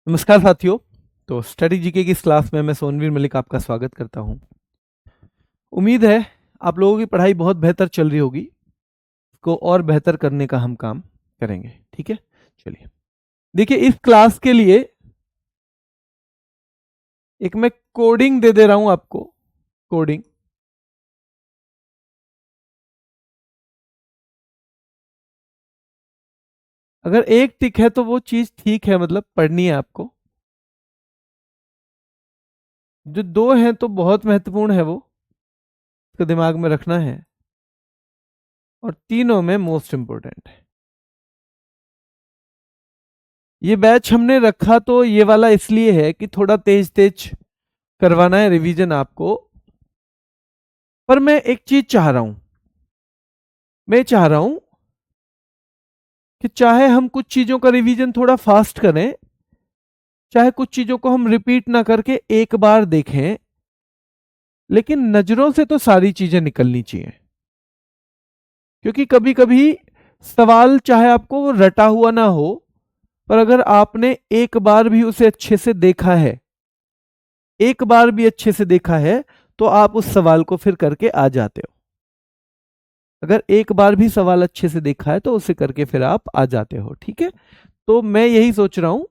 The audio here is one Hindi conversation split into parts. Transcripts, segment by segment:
नमस्कार साथियों। तो स्टडी जीके की इस क्लास में मैं सोनवीर मलिक आपका स्वागत करता हूं। उम्मीद है आप लोगों की पढ़ाई बहुत बेहतर चल रही होगी। इसको और बेहतर करने का हम काम करेंगे। ठीक है, चलिए देखिए इस क्लास के लिए एक मैं कोडिंग दे दे रहा हूं आपको। कोडिंग अगर एक टिक है तो वो चीज ठीक है, मतलब पढ़नी है आपको। जो दो हैं तो बहुत महत्वपूर्ण है, वो इसको दिमाग में रखना है। और तीनों में मोस्ट इंपोर्टेंट है। ये बैच हमने रखा तो ये वाला इसलिए है कि थोड़ा तेज तेज करवाना है रिवीजन आपको। पर मैं एक चीज चाह रहा हूं, मैं चाह रहा हूं कि चाहे हम कुछ चीजों का रिवीजन थोड़ा फास्ट करें, चाहे कुछ चीजों को हम रिपीट ना करके एक बार देखें, लेकिन नजरों से तो सारी चीजें निकलनी चाहिए। क्योंकि कभी कभी सवाल चाहे आपको वो रटा हुआ ना हो, पर अगर आपने एक बार भी उसे अच्छे से देखा है, एक बार भी अच्छे से देखा है, तो आप उस सवाल को फिर करके आ जाते हो। अगर एक बार भी सवाल अच्छे से देखा है तो उसे करके फिर आप आ जाते हो। ठीक है, तो मैं यही सोच रहा हूं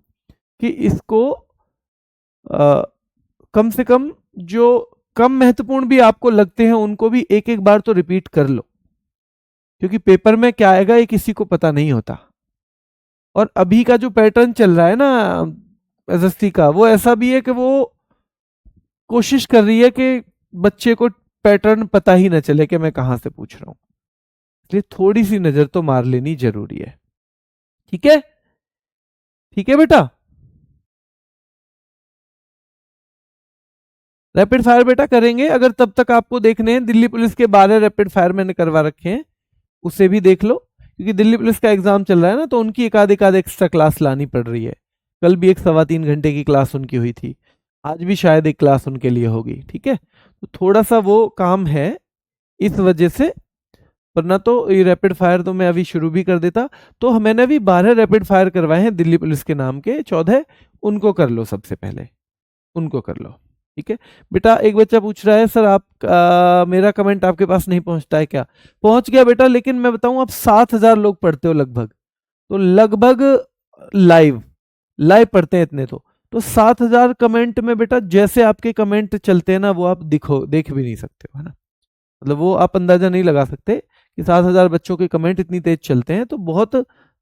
कि इसको अ, कम से कम जो कम महत्वपूर्ण भी आपको लगते हैं उनको भी एक एक बार तो रिपीट कर लो। क्योंकि पेपर में क्या आएगा ये किसी को पता नहीं होता। और अभी का जो पैटर्न चल रहा है ना एसएससी का, वो ऐसा भी है कि वो कोशिश कर रही है कि बच्चे को पैटर्न पता ही ना चले कि मैं कहां से पूछ रहा हूं। इसलिए थोड़ी सी नजर तो मार लेनी जरूरी है। ठीक है, ठीक है बेटा। रैपिड फायर बेटा करेंगे, अगर तब तक आपको देखने हैं दिल्ली पुलिस के 12 रैपिड फायर मैंने करवा रखे हैं, उसे भी देख लो। क्योंकि दिल्ली पुलिस का एग्जाम चल रहा है ना, तो उनकी एक आध एक्स्ट्रा क्लास लानी पड़ रही है। कल भी एक 3.25 घंटे की क्लास उनकी हुई थी, आज भी शायद एक क्लास उनके लिए होगी। ठीक है, तो थोड़ा सा वो काम है इस वजह से, वरना तो ये रैपिड फायर तो मैं अभी शुरू भी कर देता। तो मैंने अभी 12 रैपिड फायर करवाए हैं दिल्ली पुलिस के नाम के, 14 उनको कर लो सबसे पहले, उनको कर लो। ठीक है बेटा। एक बच्चा पूछ रहा है सर आप मेरा कमेंट आपके पास नहीं पहुंचता है क्या? पहुंच गया बेटा, लेकिन मैं बताऊं आप 7,000 लोग पढ़ते हो लगभग, तो लगभग लाइव लाइव पढ़ते हैं इतने तो 7,000 कमेंट में बेटा जैसे आपके कमेंट चलते हैं ना, वो आप देख भी नहीं सकते हो, है ना। मतलब वो आप अंदाजा नहीं लगा सकते कि 7,000 बच्चों के कमेंट इतनी तेज चलते हैं, तो बहुत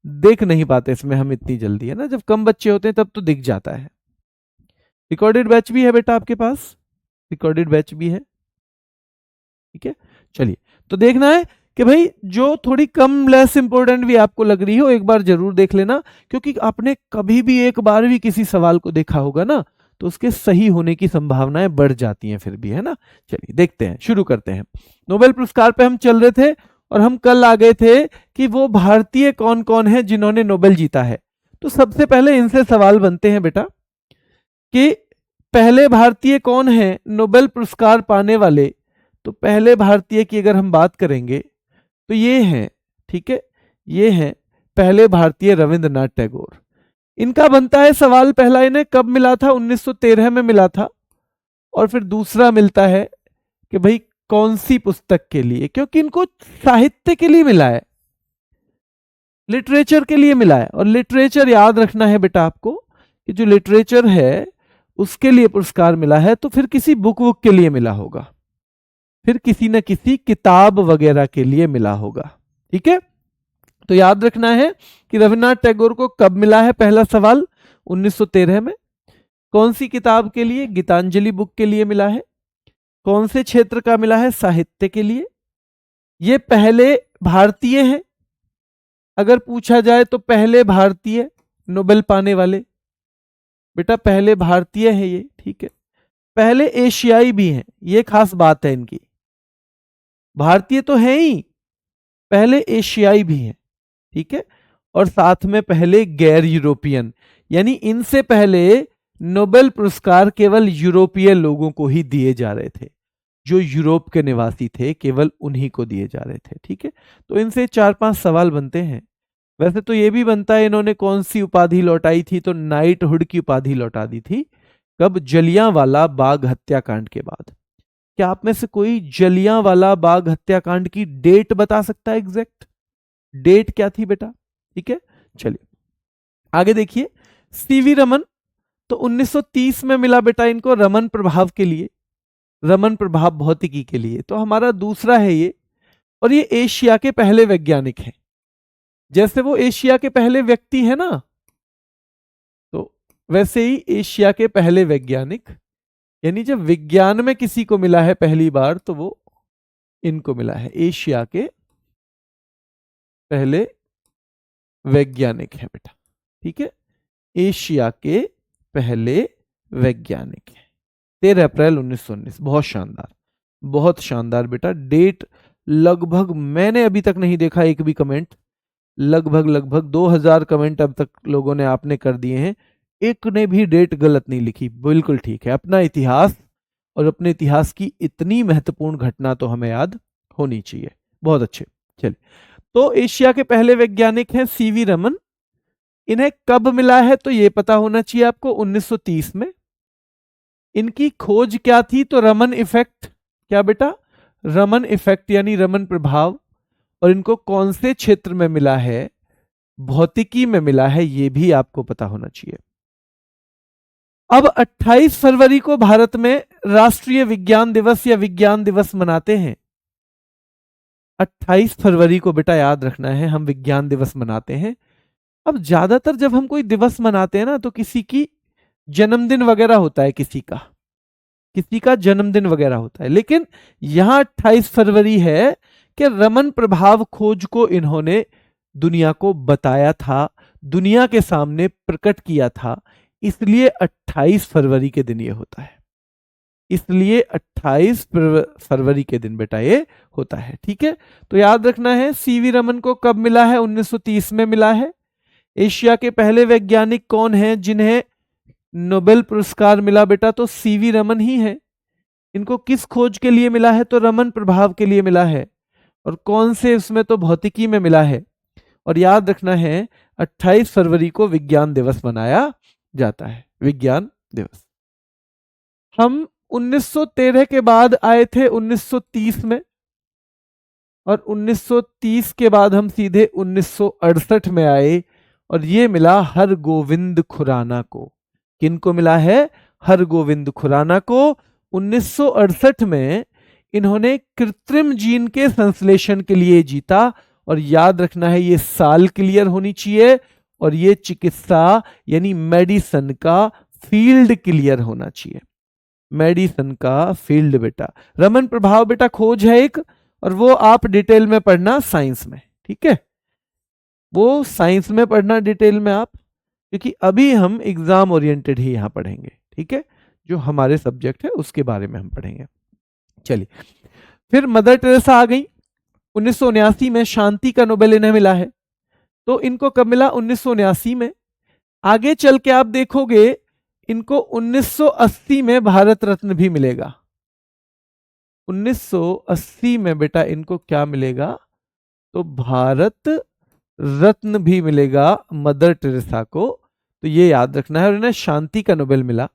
देख नहीं पाते इसमें हम इतनी जल्दी, है ना। जब कम बच्चे होते हैं तब तो दिख जाता है। रिकॉर्डेड बैच भी है बेटा आपके पास, रिकॉर्डेड बैच भी है। ठीक है, चलिए। तो देखना है कि भाई जो थोड़ी कम लेस इंपॉर्टेंट भी आपको लग रही हो, एक बार जरूर देख लेना। क्योंकि आपने कभी भी एक बार भी किसी सवाल को देखा होगा ना, तो उसके सही होने की संभावनाएं बढ़ जाती हैं फिर भी, है ना। चलिए देखते हैं, शुरू करते हैं। नोबेल पुरस्कार पे हम चल रहे थे और हम कल आ गए थे कि वो भारतीय कौन कौन है जिन्होंने नोबेल जीता है। तो सबसे पहले इनसे सवाल बनते हैं बेटा कि पहले भारतीय कौन है नोबेल पुरस्कार पाने वाले। तो पहले भारतीय की अगर हम बात करेंगे तो ये हैं, ठीक है, ये हैं पहले भारतीय रविंद्रनाथ टैगोर। इनका बनता है सवाल पहला, इन्हें कब मिला था? 1913 में मिला था। और फिर दूसरा मिलता है कि भाई कौन सी पुस्तक के लिए, क्योंकि इनको साहित्य के लिए मिला है, लिटरेचर के लिए मिला है। और लिटरेचर याद रखना है बेटा आपको कि जो लिटरेचर है उसके लिए पुरस्कार मिला है, तो फिर किसी बुक के लिए मिला होगा, फिर किसी न किसी किताब वगैरह के लिए मिला होगा। ठीक है, तो याद रखना है कि रविन्द्रनाथ टैगोर को कब मिला है, पहला सवाल 1913 में। कौन सी किताब के लिए? गीतांजलि बुक के लिए मिला है। कौन से क्षेत्र का मिला है? साहित्य के लिए। ये पहले भारतीय हैं, अगर पूछा जाए तो पहले भारतीय नोबेल पाने वाले, बेटा पहले भारतीय है ये। ठीक है, पहले एशियाई भी हैं, ये खास बात है इनकी। भारतीय तो है ही, पहले एशियाई भी हैं। ठीक है, और साथ में पहले गैर यूरोपियन, यानी इनसे पहले नोबेल पुरस्कार केवल यूरोपीय लोगों को ही दिए जा रहे थे, जो यूरोप के निवासी थे केवल उन्हीं को दिए जा रहे थे। ठीक है, तो इनसे 4-5 सवाल बनते हैं। वैसे तो ये भी बनता है इन्होंने कौन सी उपाधि लौटाई थी, तो नाइटहुड की उपाधि लौटा दी थी। कब? जलियांवाला बाग हत्याकांड के बाद। क्या आप में से कोई जलियांवाला बाग हत्याकांड की डेट बता सकता है? एग्जैक्ट डेट क्या थी बेटा? ठीक है, चलिए आगे देखिए। सीवी रमन, तो 1930 में मिला बेटा इनको रमन प्रभाव के लिए, रमन प्रभाव भौतिकी के लिए। तो हमारा दूसरा है ये, और ये एशिया के पहले वैज्ञानिक हैं। जैसे वो एशिया के पहले व्यक्ति है ना, तो वैसे ही एशिया के पहले वैज्ञानिक, यानी जब विज्ञान में किसी को मिला है पहली बार तो वो इनको मिला है, एशिया के पहले वैज्ञानिक है बेटा। ठीक है, एशिया के पहले वैज्ञानिक है, 13 अप्रैल 1919। बहुत शानदार, बहुत शानदार बेटा। डेट लगभग मैंने अभी तक नहीं देखा एक भी कमेंट, लगभग 2000 कमेंट अब तक लोगों ने आपने कर दिए हैं, एक ने भी डेट गलत नहीं लिखी। बिल्कुल ठीक है, अपना इतिहास और अपने इतिहास की इतनी महत्वपूर्ण घटना तो हमें याद होनी चाहिए। बहुत अच्छे, चलिए। तो एशिया के पहले वैज्ञानिक हैं सीवी रमन। इन्हें कब मिला है तो ये पता होना चाहिए आपको, 1930 में। इनकी खोज क्या थी? तो रमन इफेक्ट। क्या बेटा? रमन इफेक्ट यानी रमन प्रभाव। और इनको कौन से क्षेत्र में मिला है? भौतिकी में मिला है, ये भी आपको पता होना चाहिए। अब 28 फरवरी को भारत में राष्ट्रीय विज्ञान दिवस या विज्ञान दिवस मनाते हैं। 28 फरवरी को बेटा याद रखना है, हम विज्ञान दिवस मनाते हैं। अब ज्यादातर जब हम कोई दिवस मनाते हैं ना, तो किसी की जन्मदिन वगैरह होता है, किसी का जन्मदिन वगैरह होता है। लेकिन यहां 28 फरवरी है कि रमन प्रभाव खोज को इन्होंने दुनिया को बताया था, दुनिया के सामने प्रकट किया था, इसलिए 28 फरवरी के दिन ये होता है। इसलिए 28 फरवरी के दिन बेटा ये होता है। ठीक है, तो याद रखना है सीवी रमन को कब मिला है? 1930 में मिला है। एशिया के पहले वैज्ञानिक कौन हैं जिन्हें नोबेल पुरस्कार मिला बेटा? तो सीवी रमन ही है। इनको किस खोज के लिए मिला है? तो रमन प्रभाव के लिए मिला है। और कौन से उसमें? तो भौतिकी में मिला है। और याद रखना है 28 फरवरी को विज्ञान दिवस मनाया जाता है, विज्ञान दिवस। हम 1913 के बाद आए थे 1930 में, और 1930 के बाद हम सीधे 1968 में आए, और ये मिला हरगोविंद खुराना को। किनको मिला है? हरगोविंद खुराना को। 1968 में इन्होंने कृत्रिम जीन के संश्लेषण के लिए जीता। और याद रखना है ये साल क्लियर होनी चाहिए, और ये चिकित्सा यानी मेडिसिन का फील्ड क्लियर होना चाहिए, मेडिसिन का फील्ड बेटा। रमन प्रभाव बेटा खोज है एक, और वो आप डिटेल में पढ़ना साइंस में। ठीक है, वो साइंस में पढ़ना डिटेल में आप, क्योंकि अभी हम एग्जाम ओरिएंटेड ही यहां पढ़ेंगे। ठीक है, जो हमारे सब्जेक्ट है उसके बारे में हम पढ़ेंगे। चलिए, फिर मदर टेरेसा आ गई। 1979 में शांति का नोबेल इन्हें मिला है। तो इनको कब मिला? 1979 में। आगे चल के आप देखोगे इनको 1980 में भारत रत्न भी मिलेगा। 1980 में बेटा इनको क्या मिलेगा? तो भारत रत्न भी मिलेगा मदर टेरेसा को। तो ये याद रखना है। और इन्हें शांति का नोबेल मिला।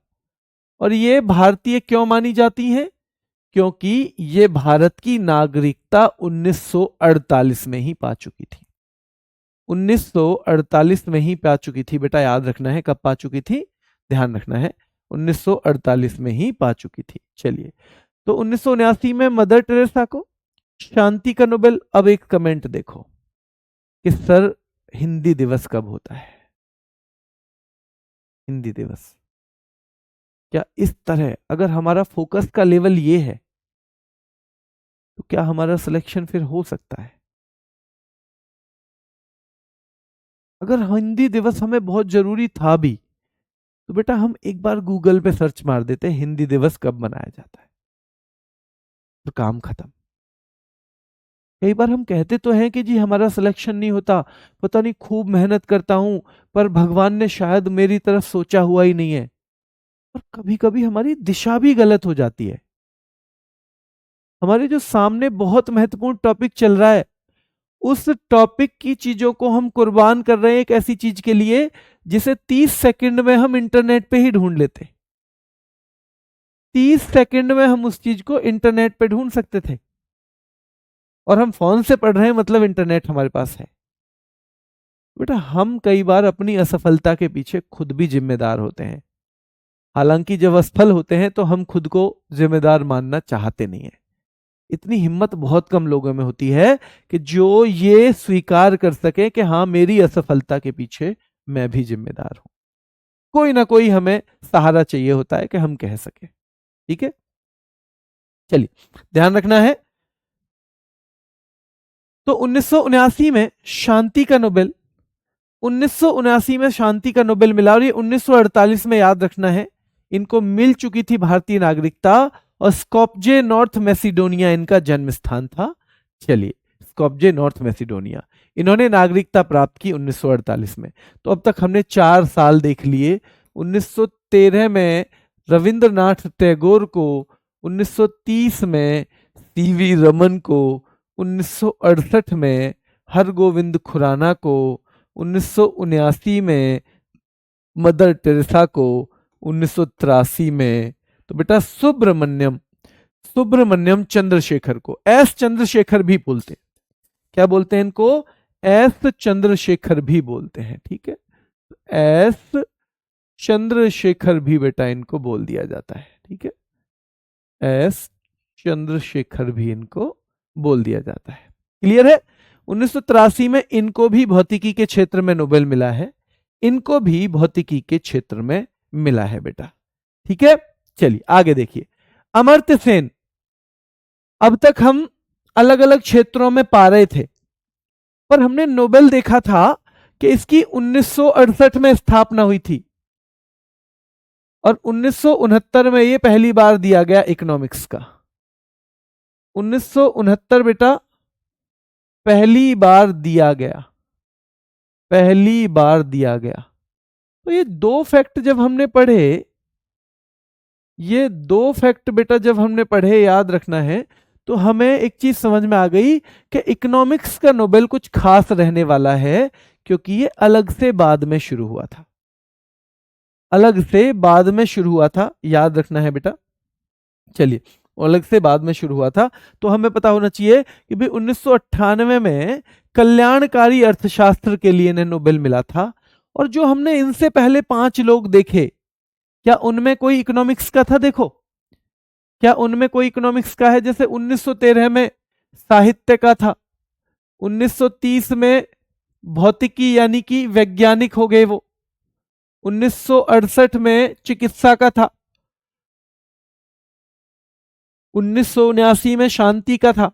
और ये भारतीय क्यों मानी जाती हैं? क्योंकि ये भारत की नागरिकता 1948 में ही पा चुकी थी। 1948 में ही पा चुकी थी बेटा, याद रखना है कब पा चुकी थी, ध्यान रखना है, 1948 में ही पा चुकी थी। चलिए, तो 1979 में मदर टेरेसा को शांति का नोबेल। अब एक कमेंट देखो कि सर हिंदी दिवस कब होता है? हिंदी दिवस क्या इस तरह, अगर हमारा फोकस का लेवल ये है तो क्या हमारा सिलेक्शन फिर हो सकता है? अगर हिंदी दिवस हमें बहुत जरूरी था भी, तो बेटा हम एक बार गूगल पे सर्च मार देते हैं हिंदी दिवस कब मनाया जाता है, तो काम खत्म। कई बार हम कहते तो हैं कि जी हमारा सिलेक्शन नहीं होता, पता नहीं खूब मेहनत करता हूं, पर भगवान ने शायद मेरी तरफ सोचा हुआ ही नहीं है। और कभी कभी हमारी दिशा भी गलत हो जाती है। हमारे जो सामने बहुत महत्वपूर्ण टॉपिक चल रहा है उस टॉपिक की चीजों को हम कुर्बान कर रहे हैं एक ऐसी चीज के लिए जिसे 30 सेकंड में हम इंटरनेट पे ही ढूंढ लेते। 30 सेकंड में हम उस चीज को इंटरनेट पे ढूंढ सकते थे, और हम फोन से पढ़ रहे हैं, मतलब इंटरनेट हमारे पास है। बेटा हम कई बार अपनी असफलता के पीछे खुद भी जिम्मेदार होते हैं। हालांकि जब असफल होते हैं तो हम खुद को जिम्मेदार मानना चाहते नहीं है। इतनी हिम्मत बहुत कम लोगों में होती है कि जो ये स्वीकार कर सके कि हाँ मेरी असफलता के पीछे मैं भी जिम्मेदार हूं। कोई ना कोई हमें सहारा चाहिए होता है कि हम कह सके। ठीक है, चलिए ध्यान रखना है। तो 1979 में शांति का नोबेल, 1979 में शांति का नोबेल मिला, और ये 1948 में, याद रखना है, इनको मिल चुकी थी भारतीय नागरिकता, और स्कोप्जे नॉर्थ मैसिडोनिया इनका जन्म स्थान था। चलिए, स्कोप्जे नॉर्थ मैसिडोनिया, इन्होंने नागरिकता प्राप्त की 1948 में। तो अब तक हमने 4 साल देख लिए। 1913 में रविंद्रनाथ टैगोर को, 1930 में सीवी रमन को, 1968 में हरगोविंद खुराना को, 1979 में मदर टेरेसा को, 1983 में तो बेटा सुब्रमण्यम चंद्रशेखर को, एस चंद्रशेखर भी बोलते हैं। क्या बोलते हैं इनको? एस चंद्रशेखर भी बोलते हैं। ठीक है, एस चंद्रशेखर भी बेटा इनको बोल दिया जाता है। ठीक है, एस चंद्रशेखर भी इनको बोल दिया जाता है। क्लियर है? 1983 में इनको भी भौतिकी के क्षेत्र में नोबेल मिला है, इनको भी भौतिकी के क्षेत्र में मिला है बेटा। ठीक है, चलिए आगे देखिए। अमर्त्य सेन, अब तक हम अलग अलग क्षेत्रों में पा रहे थे, पर हमने नोबेल देखा था कि इसकी 1968 में स्थापना हुई थी, और 1969 में ये पहली बार दिया गया इकोनॉमिक्स का। 1969 बेटा पहली बार दिया गया, पहली बार दिया गया। तो ये 2 फैक्ट जब हमने पढ़े, ये 2 फैक्ट बेटा जब हमने पढ़े, याद रखना है, तो हमें एक चीज समझ में आ गई कि इकोनॉमिक्स का नोबेल कुछ खास रहने वाला है, क्योंकि ये अलग से बाद में शुरू हुआ था, अलग से बाद में शुरू हुआ था, याद रखना है बेटा। चलिए, अलग से बाद में शुरू हुआ था, तो हमें पता होना चाहिए कि भाई 1998 में कल्याणकारी अर्थशास्त्र के लिए इन्हें नोबेल मिला था। और जो हमने इनसे पहले 5 लोग देखे, क्या उनमें कोई इकोनॉमिक्स का था? देखो, क्या उनमें कोई इकोनॉमिक्स का है? जैसे 1913 में साहित्य का था, 1930 में भौतिकी यानी कि वैज्ञानिक हो गए वो, 1968 में चिकित्सा का था, 1979 में शांति का था,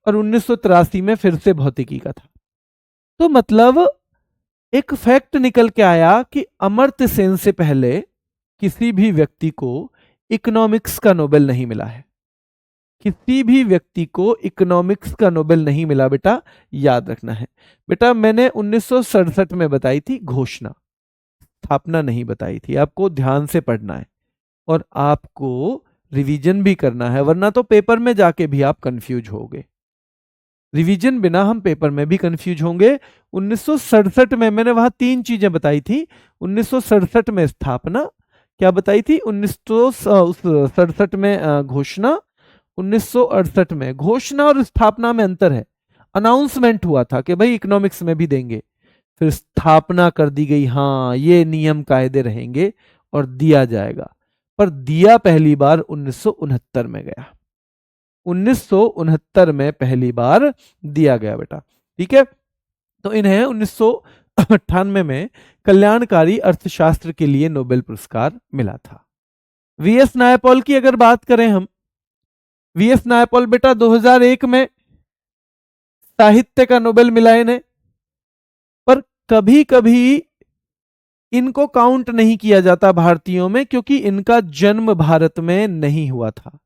और 1983 में फिर से भौतिकी का था। तो मतलब एक फैक्ट निकल के आया कि अमर्त्य सेन से पहले किसी भी व्यक्ति को इकोनॉमिक्स का नोबेल नहीं मिला है, किसी भी व्यक्ति को इकोनॉमिक्स का नोबेल नहीं मिला बेटा, याद रखना है। बेटा मैंने 1967 में बताई थी घोषणा, स्थापना नहीं बताई थी। आपको ध्यान से पढ़ना है और आपको रिवीजन भी करना है, वरना तो पेपर में जाके भी आप कंफ्यूज होगे। रिवीजन बिना हम पेपर में भी कंफ्यूज होंगे। 1967 में मैंने वहां 3 चीजें बताई थी। 1967 में स्थापना, क्या बताई थी? 1967 में घोषणा, 1968 में। घोषणा और स्थापना में अंतर है। अनाउंसमेंट हुआ था कि भाई इकोनॉमिक्स में भी देंगे, फिर स्थापना कर दी गई, हाँ ये नियम कायदे रहेंगे और दिया जाएगा। पर दिया पहली बार 1969 में गया, 1969 में पहली बार दिया गया बेटा। ठीक है, तो इन्हें 1998 में कल्याणकारी अर्थशास्त्र के लिए नोबेल पुरस्कार मिला था। वीएस नायपॉल की अगर बात करें हम, वीएस नायपॉल बेटा 2001 में साहित्य का नोबेल मिला इन्हें, पर कभी कभी इनको काउंट नहीं किया जाता भारतीयों में, क्योंकि इनका जन्म भारत में नहीं हुआ था।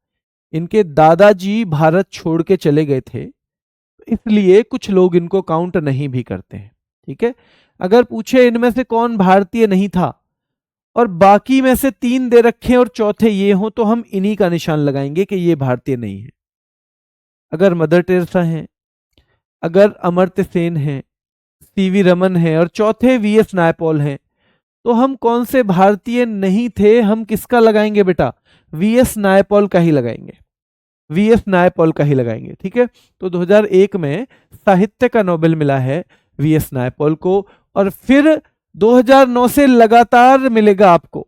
इनके दादाजी भारत छोड़ के चले गए थे, इसलिए कुछ लोग इनको काउंट नहीं भी करते हैं। ठीक है, अगर पूछे इनमें से कौन भारतीय नहीं था और बाकी में से 3 दे रखे और चौथे ये हों, तो हम इन्हीं का निशान लगाएंगे कि ये भारतीय नहीं है। अगर मदर टेरेसा हैं, अगर अमर्त्य सेन है, सीवी रमन है और चौथे वीएस नायपॉल हैं, तो हम कौन से भारतीय नहीं थे, हम किसका लगाएंगे बेटा? वीएस नायपॉल का ही लगाएंगे, वीएस नायपॉल का ही लगाएंगे। ठीक है, तो 2001 में साहित्य का नोबेल मिला है वीएस नायपॉल को, और फिर 2009 से लगातार मिलेगा आपको।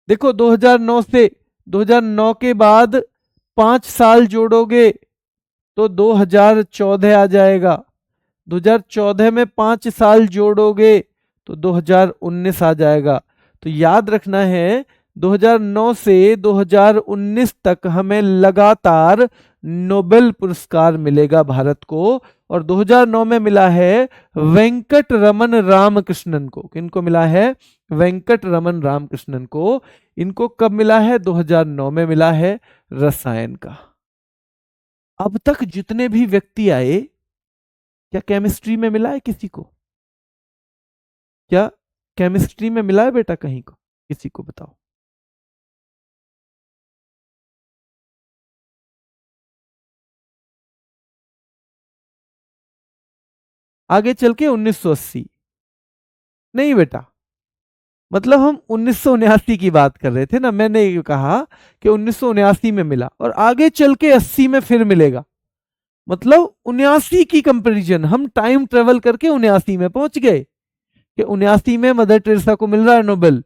देखो 2009 से 2009 के बाद 5 साल जोड़ोगे तो 2014 आ जाएगा, 2014 में 5 साल जोड़ोगे तो 2019 आ जाएगा। तो याद रखना है 2009 से 2019 तक हमें लगातार नोबेल पुरस्कार मिलेगा भारत को, और 2009 में मिला है वेंकट रमन रामकृष्णन को। किनको मिला है? वेंकट रमन रामकृष्णन को। इनको कब मिला है? 2009 में मिला है, रसायन का। अब तक जितने भी व्यक्ति आए, क्या केमिस्ट्री में मिला है किसी को? क्या केमिस्ट्री में मिला है बेटा कहीं को? किसी को बताओ। आगे चल के 1980? नहीं बेटा, मतलब हम 1979 की बात कर रहे थे ना, मैंने ये कहा कि 1979 में मिला और आगे चल के 80 में फिर मिलेगा। मतलब 79 की कंपैरिजन, हम टाइम ट्रेवल करके 79 में पहुंच गए कि 79 में मदर टेरेसा को मिल रहा है नोबेल।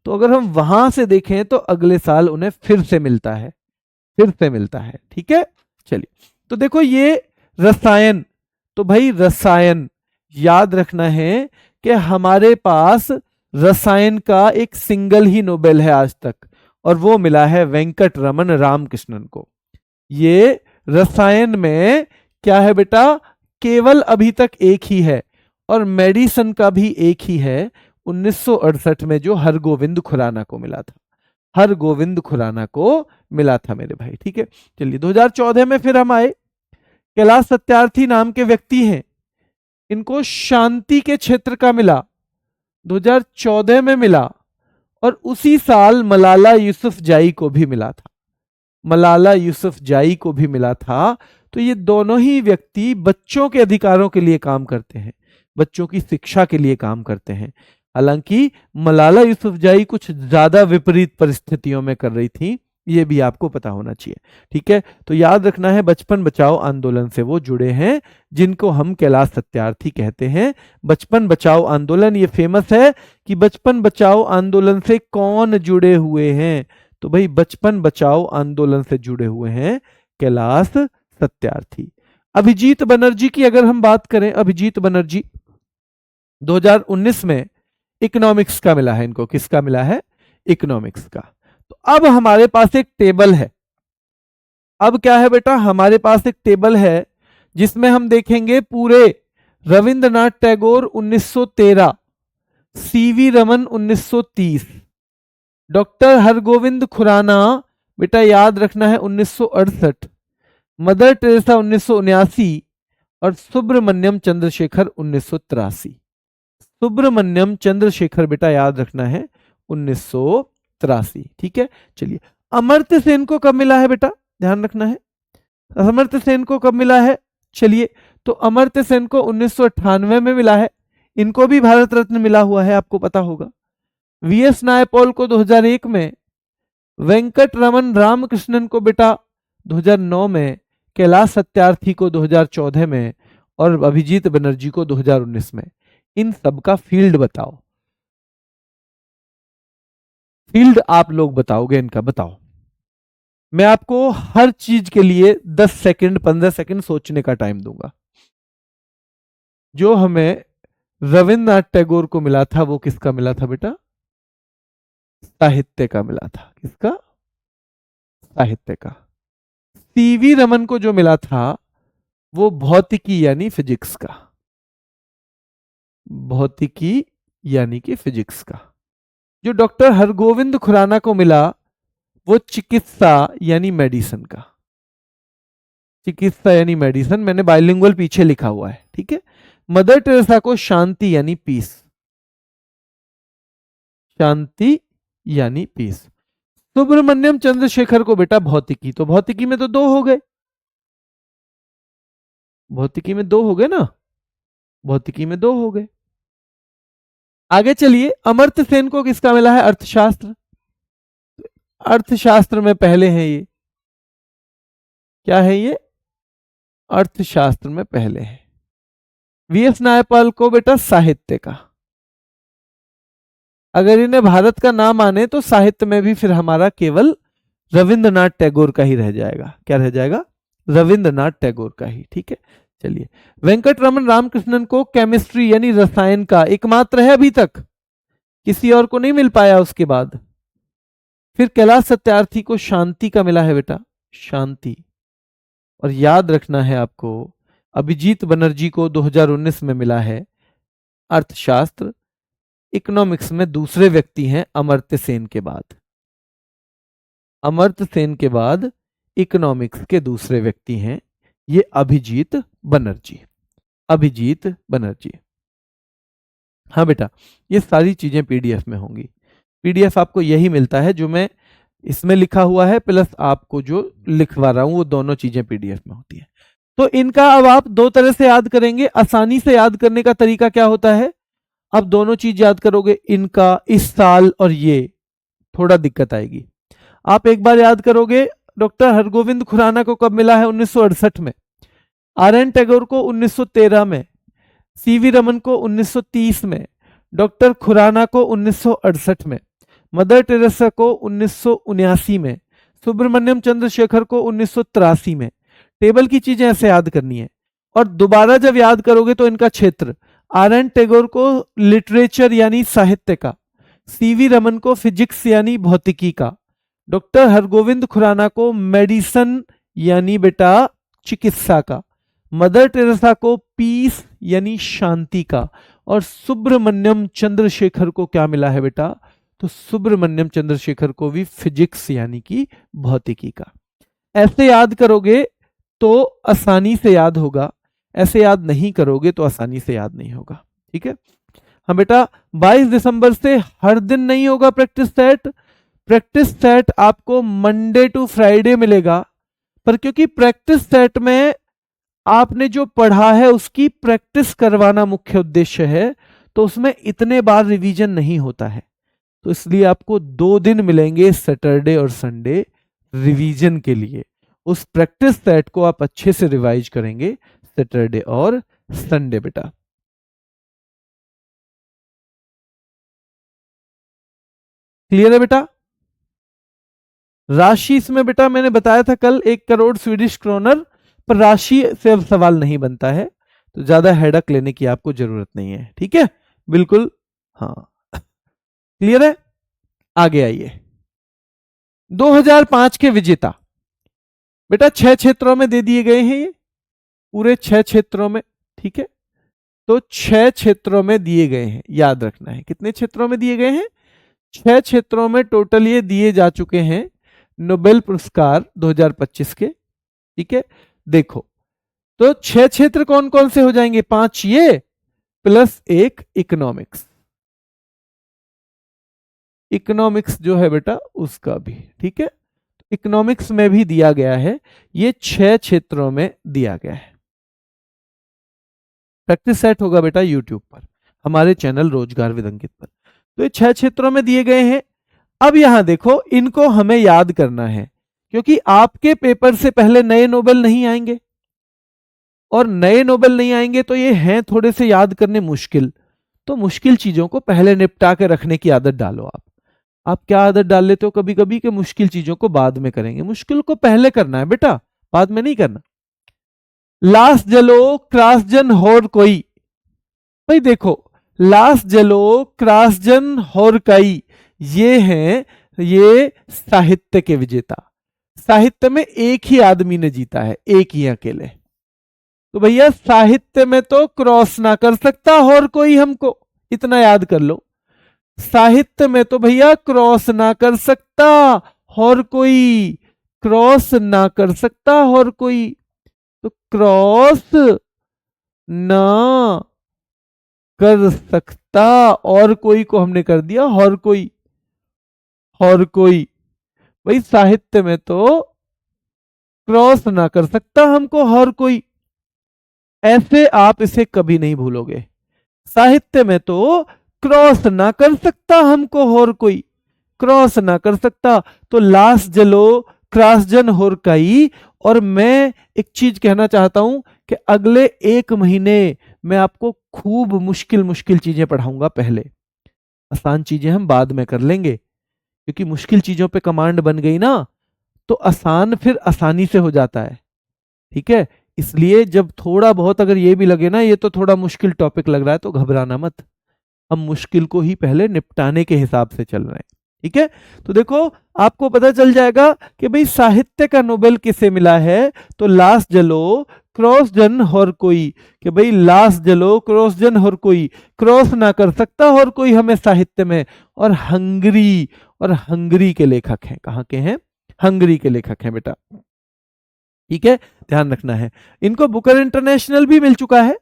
तो अगर हम वहां से देखें तो अगले साल उन्हें फिर से मिलता है, फिर से मिलता है। ठीक है, चलिए, तो देखो ये रसायन, तो भाई रसायन याद रखना है कि हमारे पास रसायन का एक सिंगल ही नोबेल है आज तक, और वो मिला है वेंकट रमन रामकृष्णन को। ये रसायन में क्या है बेटा? केवल अभी तक एक ही है, और मेडिसन का भी एक ही है, 1968 में जो हरगोविंद खुराना को मिला था, हरगोविंद खुराना को मिला था मेरे भाई। ठीक है, चलिए 2014 में फिर हम आए। कैलाश सत्यार्थी नाम के व्यक्ति हैं, इनको शांति के क्षेत्र का मिला, 2014 में मिला, और उसी साल मलाला यूसुफजाई को भी मिला था, मलाला यूसुफजाई को भी मिला था। तो ये दोनों ही व्यक्ति बच्चों के अधिकारों के लिए काम करते हैं, बच्चों की शिक्षा के लिए काम करते हैं। हालांकि मलाला यूसुफजाई कुछ ज्यादा विपरीत परिस्थितियों में कर रही थी, ये भी आपको पता होना चाहिए। ठीक है, तो याद रखना है बचपन बचाओ आंदोलन से वो जुड़े हैं, जिनको हम कैलाश सत्यार्थी कहते हैं। बचपन बचाओ आंदोलन, ये फेमस है कि बचपन बचाओ आंदोलन से कौन जुड़े हुए हैं? तो भाई बचपन बचाओ आंदोलन से जुड़े हुए हैं कैलाश सत्यार्थी। अभिजीत बनर्जी की अगर हम बात करें, अभिजीत बनर्जी 2019 में इकोनॉमिक्स का मिला है इनको। किसका मिला है? इकोनॉमिक्स का। तो अब हमारे पास एक टेबल है, अब क्या है बेटा? हमारे पास एक टेबल है जिसमें हम देखेंगे पूरे रविंद्रनाथ टैगोर 1913, सीवी रमन 1930, डॉक्टर हरगोविंद खुराना बेटा याद रखना है 1968, मदर टेरेसा 1979, और सुब्रमण्यम चंद्रशेखर 1983। सुब्रमण्यम चंद्रशेखर बेटा याद रखना है 1983। ठीक है, चलिए अमर्त्य सेन को कब मिला है बेटा? ध्यान रखना है, अमर्त्य सेन को कब मिला है? चलिए, तो अमर्त्य सेन को 1998 में मिला है, इनको भी भारत रत्न मिला हुआ है, आपको पता होगा। वीएस नायपॉल को 2001 में, वेंकट रमन रामकृष्णन को बेटा 2009 में, कैलाश सत्यार्थी को 2014 में, और अभिजीत बनर्जी को 2019 में। इन सब का फील्ड बताओ, फील्ड आप लोग बताओगे इनका, बताओ। मैं आपको हर चीज के लिए 10 सेकंड 15 सेकंड सोचने का टाइम दूंगा। जो हमें रविन्द्रनाथ टैगोर को मिला था वो किसका मिला था बेटा? साहित्य का मिला था। किसका? साहित्य का। सीवी रमन को जो मिला था वो भौतिकी यानी फिजिक्स का, भौतिकी यानी कि फिजिक्स का। जो डॉक्टर हरगोविंद खुराना को मिला वो चिकित्सा यानी मेडिसिन का, चिकित्सा यानी मेडिसिन, मैंने बाइलिंगुअल पीछे लिखा हुआ है। ठीक है, मदर टेरेसा को शांति यानी पीस, शांति यानी पीस। सुब्रमण्यम चंद्रशेखर को बेटा भौतिकी, तो भौतिकी में तो 2 हो गए। भौतिकी में 2 हो गए ना, भौतिकी में 2 हो गए। आगे चलिए, अमर्त्य सेन को किसका मिला है? अर्थशास्त्र। अर्थशास्त्र में पहले हैं ये, क्या है ये? अर्थशास्त्र में पहले है। वीएस नायपाल को बेटा साहित्य का। अगर इन्हें भारत का नाम आने तो साहित्य में भी फिर हमारा केवल रविंद्रनाथ टैगोर का ही रह जाएगा। क्या रह जाएगा? रविंद्रनाथ टैगोर का ही। ठीक है, चलिए। वेंकटरमन रामकृष्णन को केमिस्ट्री यानी रसायन का एकमात्र है अभी तक, किसी और को नहीं मिल पाया उसके बाद। फिर कैलाश सत्यार्थी को शांति का मिला है बेटा, शांति। और याद रखना है आपको, अभिजीत बनर्जी को 2019 में मिला है अर्थशास्त्र। इकोनॉमिक्स में दूसरे व्यक्ति हैं अमर्त्य सेन के बाद। अमर्त्य सेन के बाद इकोनॉमिक्स के दूसरे व्यक्ति हैं ये अभिजीत बनर्जी। अभिजीत बनर्जी। हाँ बेटा, ये सारी चीजें पीडीएफ में होंगी। पीडीएफ आपको यही मिलता है जो मैं इसमें लिखा हुआ है, प्लस आपको जो लिखवा रहा हूं वो दोनों चीजें पीडीएफ में होती है। तो इनका अब आप 2 तरह से याद करेंगे। आसानी से याद करने का तरीका क्या होता है? अब दोनों चीज याद करोगे, इनका, इस साल और ये, थोड़ा दिक्कत आएगी। आप एक बार याद करोगे, डॉक्टर हरगोविंद खुराना को कब मिला है? 1968 में। आर एन टैगोर को 1913 में, सीवी रमन को 1930 में, डॉक्टर खुराना को 1968 में, मदर टेरेसा को 1979 में, सुब्रमण्यम चंद्रशेखर को 1983 में। टेबल की चीजें ऐसे याद करनी है। और दोबारा जब याद करोगे तो इनका क्षेत्र, आर एन टैगोर को लिटरेचर यानी साहित्य का, सीवी रमन को फिजिक्स यानी भौतिकी का, डॉक्टर हरगोविंद खुराना को मेडिसन यानी बेटा चिकित्सा का, मदर टेरेसा को पीस यानी शांति का, और सुब्रमण्यम चंद्रशेखर को क्या मिला है बेटा? तो सुब्रमण्यम चंद्रशेखर को भी फिजिक्स यानी कि भौतिकी का। ऐसे याद करोगे तो आसानी से याद होगा, ऐसे याद नहीं करोगे तो आसानी से याद नहीं होगा। ठीक है, हाँ बेटा, 22 दिसंबर से हर दिन नहीं होगा प्रैक्टिस सेट। प्रैक्टिस सेट आपको मंडे टू फ्राइडे मिलेगा, पर क्योंकि प्रैक्टिस सेट में आपने जो पढ़ा है उसकी प्रैक्टिस करवाना मुख्य उद्देश्य है, तो उसमें इतने बार रिवीजन नहीं होता है, तो इसलिए आपको 2 दिन मिलेंगे, सैटरडे और संडे, रिवीजन के लिए। उस प्रैक्टिस सेट को आप अच्छे से रिवाइज करेंगे सैटरडे और संडे बेटा। क्लियर है बेटा? राशि इसमें बेटा मैंने बताया था कल 1 करोड़ स्वीडिश क्रोनर, पर राशि से अब सवाल नहीं बनता है, तो ज्यादा हेडक लेने की आपको जरूरत नहीं है। ठीक है, बिल्कुल, हाँ क्लियर है। आगे आइए, 2005 के विजेता बेटा 6 क्षेत्रों में दे दिए गए हैं, ये पूरे 6 क्षेत्रों में। ठीक है, तो 6 क्षेत्रों में दिए गए हैं, याद रखना है। कितने क्षेत्रों में दिए गए हैं? 6 क्षेत्रों में टोटल ये दिए जा चुके हैं नोबेल पुरस्कार 2025 के। ठीक है, देखो तो 6 क्षेत्र कौन कौन से हो जाएंगे? 5 ये प्लस 1 इकोनॉमिक्स। इकोनॉमिक्स जो है बेटा उसका भी। ठीक है, इकोनॉमिक्स में भी दिया गया है, ये 6 क्षेत्रों में दिया गया है। प्रैक्टिस सेट होगा बेटा यूट्यूब पर, हमारे चैनल रोजगार विद अंकित पर। तो ये 6 क्षेत्रों में दिए गए हैं। अब यहां देखो, इनको हमें याद करना है, क्योंकि आपके पेपर से पहले नए नोबेल नहीं आएंगे, और नए नोबेल नहीं आएंगे तो ये हैं थोड़े से याद करने मुश्किल। तो मुश्किल चीजों को पहले निपटा के रखने की आदत डालो। आप क्या आदत डाल लेते हो कभी कभी कि मुश्किल चीजों को बाद में करेंगे? मुश्किल को पहले करना है बेटा, बाद में नहीं करना। लास जलो क्रासजन होर कोई, भाई देखो, लास जलो क्रासजन होर कई, ये हैं ये साहित्य के विजेता। साहित्य में एक ही आदमी ने जीता है, एक ही अकेले। तो भैया साहित्य में तो क्रॉस ना कर सकता और कोई, हमको इतना याद कर लो। साहित्य में तो भैया क्रॉस ना कर सकता और कोई, क्रॉस ना कर सकता और कोई, तो क्रॉस ना कर सकता और कोई को हमने कर दिया और कोई, और कोई। भाई साहित्य में तो क्रॉस ना कर सकता हमको और कोई, ऐसे आप इसे कभी नहीं भूलोगे। साहित्य में तो क्रॉस ना कर सकता हमको और कोई, क्रॉस ना कर सकता, तो लास जलो क्रास जन होर कई। और मैं एक चीज कहना चाहता हूं कि अगले 1 महीने मैं आपको खूब मुश्किल मुश्किल चीजें पढ़ाऊंगा। पहले आसान चीजें हम बाद में कर लेंगे, क्योंकि मुश्किल चीजों पे कमांड बन गई ना तो आसान फिर आसानी से हो जाता है। ठीक है, इसलिए जब थोड़ा बहुत अगर ये भी लगे ना ये तो थोड़ा मुश्किल टॉपिक लग रहा है, तो घबराना मत, हम मुश्किल को ही पहले निपटाने के हिसाब से चल रहे हैं। ठीक है, तो देखो आपको पता चल जाएगा कि भाई साहित्य का नोबेल किसे मिला है, तो लास जलो क्रॉस जन और कोई, कि भाई लास जलो क्रॉस जन और कोई, क्रॉस ना कर सकता और कोई हमें साहित्य में। और हंगरी, और हंगरी के लेखक हैं, कहाँ के हैं, हंगरी के लेखक हैं बेटा। ठीक है, ध्यान रखना है। इनको बुकर इंटरनेशनल भी मिल चुका है।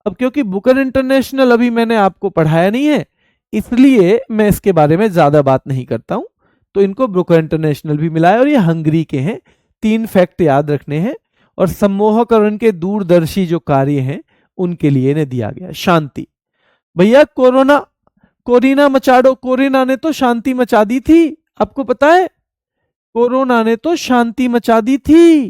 अब क्योंकि बुकर इंटरनेशनल अभी मैंने आपको पढ़ाया नहीं है, इसलिए मैं इसके बारे में ज्यादा बात नहीं करता हूं। तो इनको बुकर इंटरनेशनल भी मिला है और ये हंगरी के हैं। 3 फैक्ट याद रखने हैं। और सम्मोहक और उनके दूरदर्शी जो कार्य हैं उनके लिए इन्हें दिया गया शांति। भैया कोरोना, कोरिना मचाडो, कोरोना ने तो शांति मचा दी थी, आपको पता है, कोरोना ने तो शांति मचा दी थी,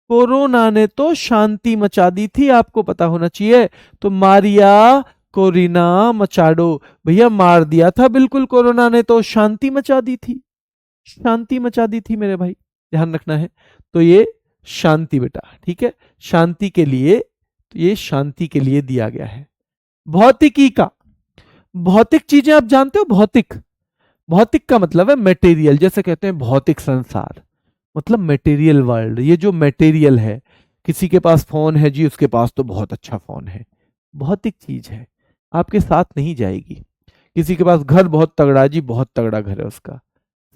कोरोना ने तो शांति मचा दी थी, आपको पता होना चाहिए। तो मारिया कोरिना मचाडो, भैया मार दिया था बिल्कुल कोरोना ने, तो शांति मचा दी थी, शांति मचा दी थी मेरे भाई, ध्यान रखना है। तो ये शांति बेटा, ठीक है, शांति के लिए, तो ये शांति के लिए दिया गया है। भौतिकी का, भौतिक चीजें आप जानते हो, भौतिक, भौतिक का मतलब है मटेरियल, जैसे कहते हैं भौतिक संसार, मतलब मटेरियल वर्ल्ड। ये जो मटेरियल है, किसी के पास फोन है जी, उसके पास तो बहुत अच्छा फोन है, भौतिक चीज है, आपके साथ नहीं जाएगी। किसी के पास घर बहुत तगड़ा जी, बहुत तगड़ा घर है उसका,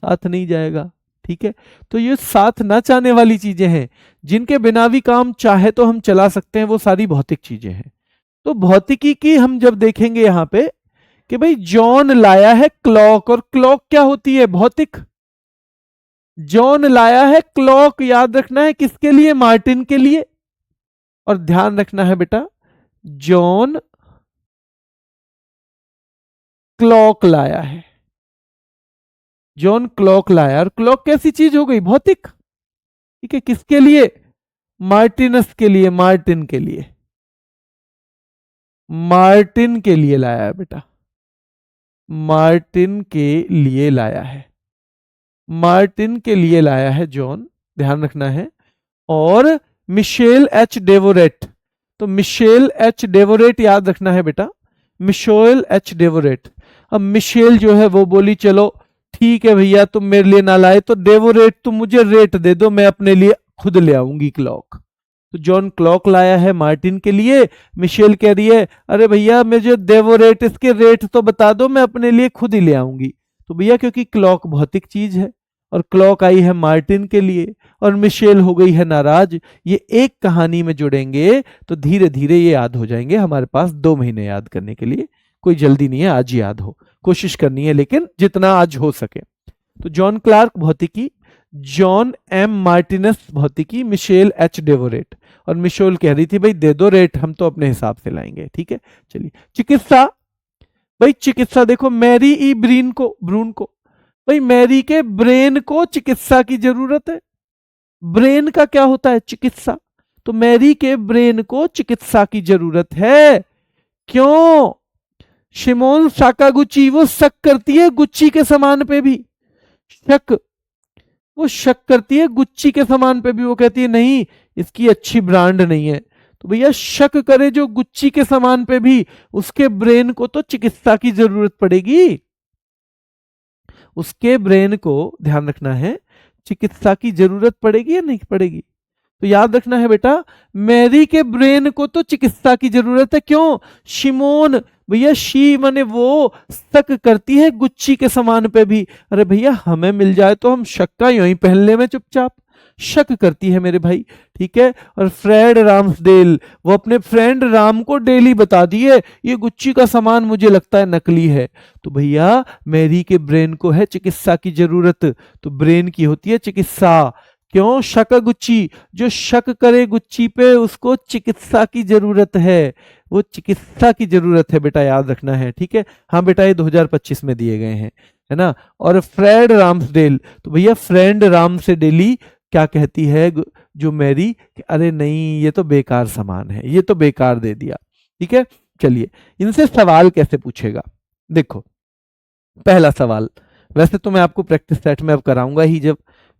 साथ नहीं जाएगा। ठीक है, तो ये साथ ना चाहने वाली चीजें हैं, जिनके बिना भी काम चाहे तो हम चला सकते हैं, वो सारी भौतिक चीजें हैं। तो भौतिकी की हम जब देखेंगे यहां पे कि भाई जॉन लाया है क्लॉक, और क्लॉक क्या होती है, भौतिक। जॉन लाया है क्लॉक, याद रखना है किसके लिए, मार्टिन के लिए। और ध्यान रखना है बेटा, जॉन क्लॉक लाया है, जॉन क्लॉक लाया, और क्लॉक कैसी चीज हो गई, भौतिक। ठीक है, किसके लिए, मार्टिनस के लिए, मार्टिन के लिए, मार्टिन के लिए लाया है बेटा, मार्टिन के लिए लाया है, मार्टिन के लिए लाया है जॉन, ध्यान रखना है। और मिशेल एच डेवोरेट, तो मिशेल एच डेवोरेट याद रखना है बेटा, मिशेल एच डेवोरेट। अब मिशेल जो है वो बोली चलो ठीक है भैया तुम मेरे लिए ना लाए तो डेवोरेट तुम मुझे रेट दे दो, मैं अपने लिए खुद ले आऊंगी क्लॉक। तो जॉन क्लॉक लाया है मार्टिन के लिए, मिशेल कह रही है अरे भैया मुझे डेवोरेट इसके रेट तो बता दो, मैं अपने लिए खुद ही ले आऊंगी। तो भैया क्योंकि क्लॉक भौतिक चीज है और क्लॉक आई है मार्टिन के लिए और मिशेल हो गई है नाराज, ये एक कहानी में जुड़ेंगे तो धीरे धीरे ये याद हो जाएंगे। हमारे पास 2 महीने याद करने के लिए, कोई जल्दी नहीं है, आज याद हो, कोशिश करनी है लेकिन जितना आज हो सके। तो जॉन क्लार्क भौतिकी, जॉन एम मार्टिनस भौतिकी, मिशेल एच डेवोरेट। और मिशेल कह रही थी भाई दे दो रेट, हम तो अपने हिसाब से लाएंगे। ठीक है, चलिए चिकित्सा, भाई चिकित्सा देखो मैरी ई ब्रीन को, ब्रून को, भाई मैरी के ब्रेन को चिकित्सा की जरूरत है। ब्रेन का क्या होता है, चिकित्सा। तो मैरी के ब्रेन को चिकित्सा की जरूरत है। क्यों, शिमोन साकागुची वो शक करती है गुच्ची के सामान पे भी, शक, वो शक करती है गुच्ची के सामान पे भी, वो कहती है नहीं इसकी अच्छी ब्रांड नहीं है। तो भैया शक करे जो गुच्ची के सामान पे भी, उसके ब्रेन को तो चिकित्सा की जरूरत पड़ेगी, उसके ब्रेन को ध्यान रखना है चिकित्सा की जरूरत पड़ेगी या नहीं पड़ेगी। तो याद रखना है बेटा, मैरी के ब्रेन को तो चिकित्सा की जरूरत है। क्यों, शिमोन, भैया शी माने वो, शक करती है गुच्ची के सामान पे भी। अरे भैया हमें मिल जाए तो हम शक का यूं ही पहन ले में चुपचाप, शक करती है मेरे भाई। ठीक है, और फ्रेड राम्सडेल, वो अपने फ्रेंड राम को डेली बता दिए ये गुच्ची का सामान मुझे लगता है नकली है। तो भैया मैरी के ब्रेन को है चिकित्सा की जरूरत, तो ब्रेन की होती है चिकित्सा। क्यों? शकगुच्ची, जो शक करे गुच्ची पे उसको चिकित्सा की जरूरत है, वो चिकित्सा की जरूरत है बेटा, याद रखना है, ठीक है। हाँ बेटा, ये 2025 में दिए गए हैं, है ना। और फ्रेड राम्सडेल, तो भैया फ्रेंड राम्सडेली क्या कहती है जो मैरी, अरे नहीं ये तो बेकार सामान है, ये तो बेकार दे दिया, ठीक है। चलिए इनसे सवाल कैसे पूछेगा, देखो पहला सवाल, वैसे तो मैं आपको प्रैक्टिस सेट में अब कराऊंगा ही, जब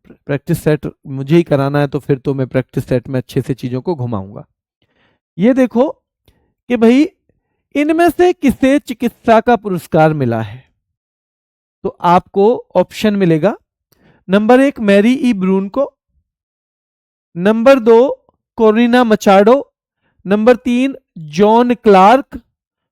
प्रैक्टिस सेट मुझे ही कराना है तो फिर तो मैं प्रैक्टिस सेट में अच्छे से चीजों को घुमाऊंगा। ये देखो कि भाई इनमें से किसे चिकित्सा का पुरस्कार मिला है, तो आपको ऑप्शन मिलेगा, नंबर 1 मैरी ई ब्रून को, number 2 Corina Machado, number 3 John Clark,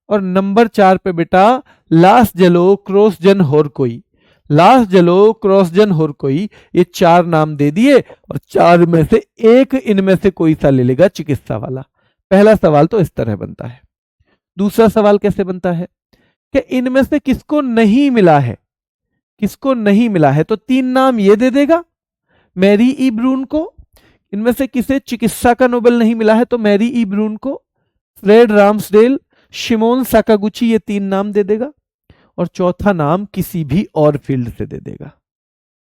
और नंबर 4 पे बेटा लास जलो क्रॉसजन होरकोई। लास जलो क्रॉसजन होरकोई, ये 4 नाम दे दिए और 4 में से एक इनमें से कोई सा ले लेगा चिकित्सा वाला। पहला सवाल तो इस तरह बनता है। दूसरा सवाल कैसे बनता है कि इनमें से किसको नहीं मिला है, किसको नहीं मिला है, तो 3 नाम ये दे देगा, मैरी ई ब्रून को, इनमें से किसे चिकित्सा का नोबेल नहीं मिला है तो मैरी ई ब्रून को, फ्रेड राम्सडेल, शिमोन साकागुची, ये 3 नाम दे देगा, और चौथा नाम किसी भी और फील्ड से दे देगा,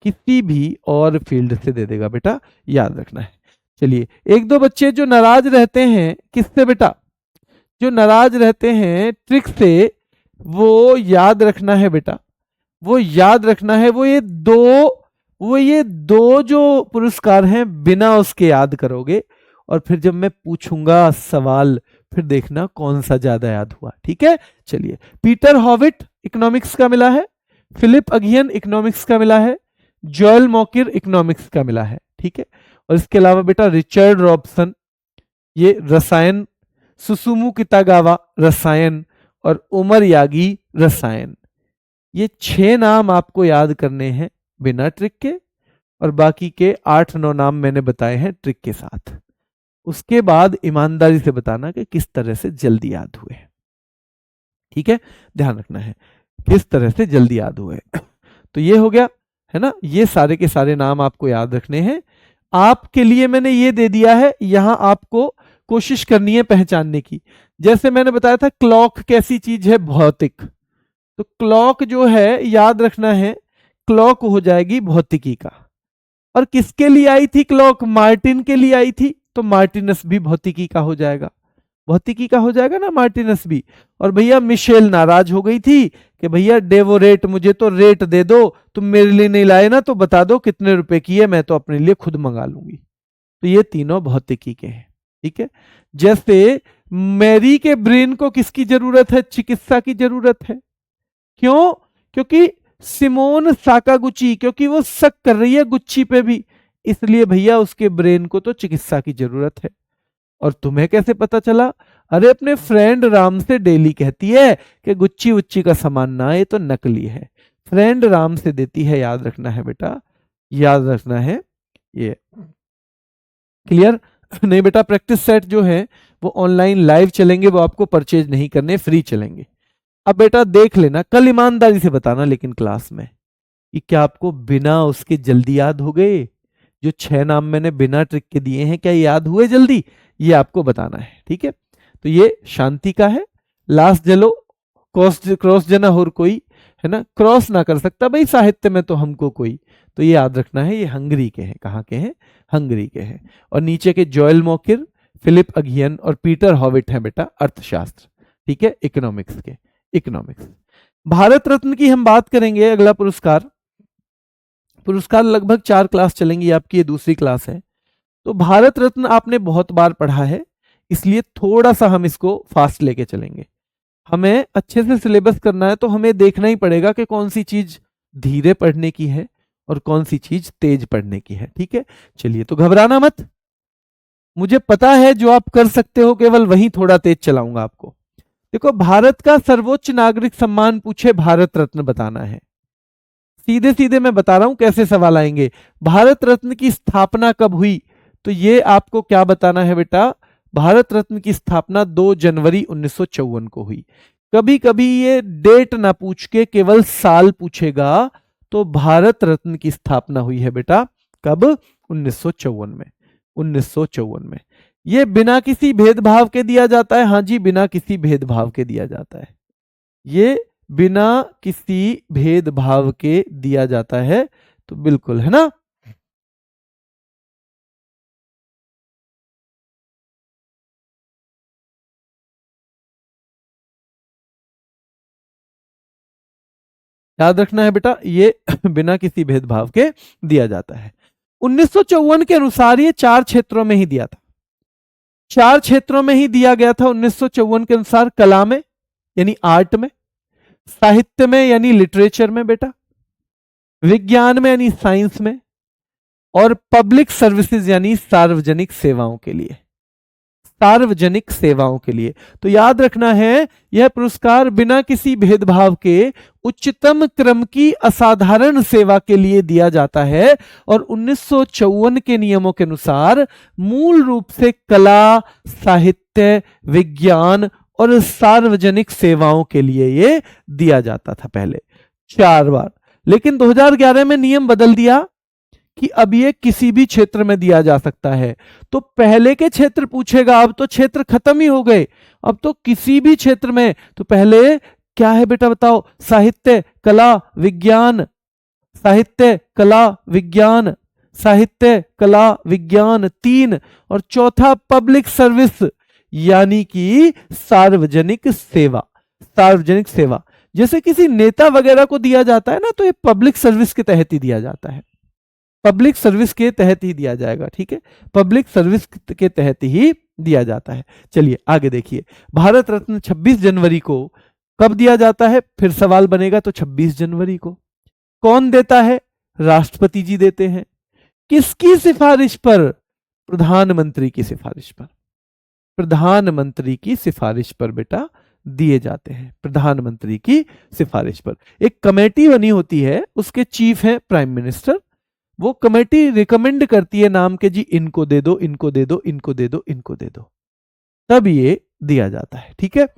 किसी भी और फील्ड से दे देगा बेटा, याद रखना है। चलिए एक दो बच्चे जो नाराज रहते हैं किससे बेटा, जो नाराज रहते हैं ट्रिक से, वो याद रखना है बेटा, वो याद रखना है, वो ये दो जो पुरस्कार हैं बिना उसके याद करोगे, और फिर जब मैं पूछूंगा सवाल फिर देखना कौन सा ज्यादा याद हुआ, ठीक है। चलिए पीटर हॉविट इकोनॉमिक्स का मिला है, फिलिप अगियन इकोनॉमिक्स का मिला है, जोएल मॉकिर इकोनॉमिक्स का मिला है, ठीक है। और इसके अलावा बेटा रिचर्ड रॉबसन, ये रसायन, सुसुमु कितागावा रसायन, और उमर यागी रसायन, ये 6 नाम आपको याद करने हैं बिना ट्रिक के, और बाकी के 8-9 नाम मैंने बताए हैं ट्रिक के साथ। उसके बाद ईमानदारी से बताना कि किस तरह से जल्दी याद हुए, ठीक है, ध्यान रखना है किस तरह से जल्दी याद हुए। तो ये हो गया है ना, ये सारे के सारे नाम आपको याद रखने हैं। आपके लिए मैंने ये दे दिया है, यहां आपको कोशिश करनी है पहचानने की। जैसे मैंने बताया था क्लॉक कैसी चीज है, भौतिक, तो क्लॉक जो है याद रखना है, क्लॉक हो जाएगी भौतिकी का। और किसके लिए आई थी क्लॉक, मार्टिन के लिए आई थी, तो मार्टिनस भी भौतिकी का हो जाएगा, भौतिकी का हो जाएगा ना मार्टिनस भी। और भैया मिशेल नाराज हो गई थी कि भैया डेवोरेट, मुझे तो रेट दे दो, तुम मेरे लिए नहीं लाए ना तो बता दो कितने रुपए की है, मैं तो अपने लिए खुद मंगा लूंगी। तो ये तीनों भौतिकी के हैं, ठीक है। जैसे मैरी के ब्रेन को किसकी जरूरत है, चिकित्सा की जरूरत है, क्यों, क्योंकि सिमोन साकागुची, क्योंकि वो शक कर रही है गुच्ची पे भी, इसलिए भैया उसके ब्रेन को तो चिकित्सा की जरूरत है। और तुम्हें कैसे पता चला, अरे अपने फ्रेंड राम से डेली कहती है कि गुच्ची उच्ची का सामान ना, ये तो नकली है, फ्रेंड राम से देती है, याद रखना है बेटा, याद रखना है ये, क्लियर। नहीं बेटा, प्रैक्टिस सेट जो है वो ऑनलाइन लाइव चलेंगे, वो आपको परचेज नहीं करने, फ्री चलेंगे। अब बेटा देख लेना, कल ईमानदारी से बताना लेकिन क्लास में कि क्या आपको बिना उसके जल्दी याद हो गए, जो 6 नाम मैंने बिना ट्रिक के दिए हैं क्या याद हुए जल्दी, ये आपको बताना है, ठीक है। तो ये शांति का है, लास जलो क्रॉस जना होर कोई, है ना, क्रॉस ना कर सकता भाई साहित्य में तो हमको कोई, तो ये याद रखना है, ये हंगरी के हैं, कहाँ के हैं, हंगरी के हैं। और नीचे के जोएल मॉकिर, फिलिप अगियन और पीटर हॉविट हैं बेटा अर्थशास्त्र, ठीक है, इकोनॉमिक्स के, इकोनॉमिक्स। भारत रत्न की हम बात करेंगे, अगला पुरस्कार, पुरस्कार लगभग 4 क्लास चलेंगी आपकी, ये दूसरी क्लास है। तो भारत रत्न आपने बहुत बार पढ़ा है, इसलिए थोड़ा सा हम इसको फास्ट लेके चलेंगे। हमें अच्छे से सिलेबस करना है तो हमें देखना ही पड़ेगा कि कौन सी चीज धीरे पढ़ने की है और कौन सी चीज तेज पढ़ने की है, ठीक है। चलिए तो घबराना मत, मुझे पता है जो आप कर सकते हो केवल वही थोड़ा तेज चलाऊंगा आपको। देखो भारत का सर्वोच्च नागरिक सम्मान पूछे भारत रत्न बताना है, सीधे सीधे मैं बता रहा हूं कैसे सवाल आएंगे। भारत रत्न की स्थापना कब हुई, तो ये आपको क्या बताना है बेटा, भारत रत्न की स्थापना 2 जनवरी 1954 को हुई। कभी कभी ये डेट ना पूछ के केवल साल पूछेगा, तो भारत रत्न की स्थापना हुई है बेटा कब, 1954 में, 1954 में। ये बिना किसी भेदभाव के दिया जाता है, हाँ जी बिना किसी भेदभाव के दिया जाता है, ये बिना किसी भेदभाव के दिया जाता है, तो बिल्कुल है ना। याद रखना है बेटा, ये बिना किसी भेदभाव के दिया जाता है। 1954 के अनुसार ये 4 क्षेत्रों में ही दिया था, 4 क्षेत्रों में ही दिया गया था 1954 के अनुसार। कला में यानी आर्ट में, साहित्य में यानी लिटरेचर में बेटा, विज्ञान में यानी साइंस में, और पब्लिक सर्विसेज यानी सार्वजनिक सेवाओं के लिए, सार्वजनिक सेवाओं के लिए। तो याद रखना है, यह पुरस्कार बिना किसी भेदभाव के उच्चतम क्रम की असाधारण सेवा के लिए दिया जाता है, और 1954 के नियमों के अनुसार मूल रूप से कला, साहित्य, विज्ञान और सार्वजनिक सेवाओं के लिए ये दिया जाता था पहले 4 बार। लेकिन 2011 में नियम बदल दिया कि अब ये किसी भी क्षेत्र में दिया जा सकता है। तो पहले के क्षेत्र पूछेगा, अब तो क्षेत्र खत्म ही हो गए, अब तो किसी भी क्षेत्र में। तो पहले क्या है बेटा बताओ, साहित्य, कला, विज्ञान, साहित्य, कला, विज्ञान, साहित्य, कला, विज्ञान 3, और चौथा पब्लिक सर्विस यानी कि सार्वजनिक सेवा, सार्वजनिक सेवा। जैसे किसी नेता वगैरह को दिया जाता है ना, तो ये पब्लिक सर्विस के तहत ही दिया जाता है, पब्लिक सर्विस के तहत ही दिया जाएगा, ठीक है, पब्लिक सर्विस के तहत ही दिया जाता है। चलिए आगे देखिए, भारत रत्न 26 जनवरी को कब दिया जाता है? फिर सवाल बनेगा तो 26 जनवरी को। कौन देता है? राष्ट्रपति जी देते हैं। किसकी सिफारिश पर? प्रधानमंत्री की सिफारिश पर, प्रधानमंत्री की सिफारिश पर बेटा दिए जाते हैं, प्रधानमंत्री की सिफारिश पर। एक कमेटी बनी होती है, उसके चीफ है प्राइम मिनिस्टर, वो कमेटी रिकमेंड करती है नाम के, जी इनको दे दो, इनको दे दो, इनको दे दो, इनको दे दो, तब ये दिया जाता है, ठीक है।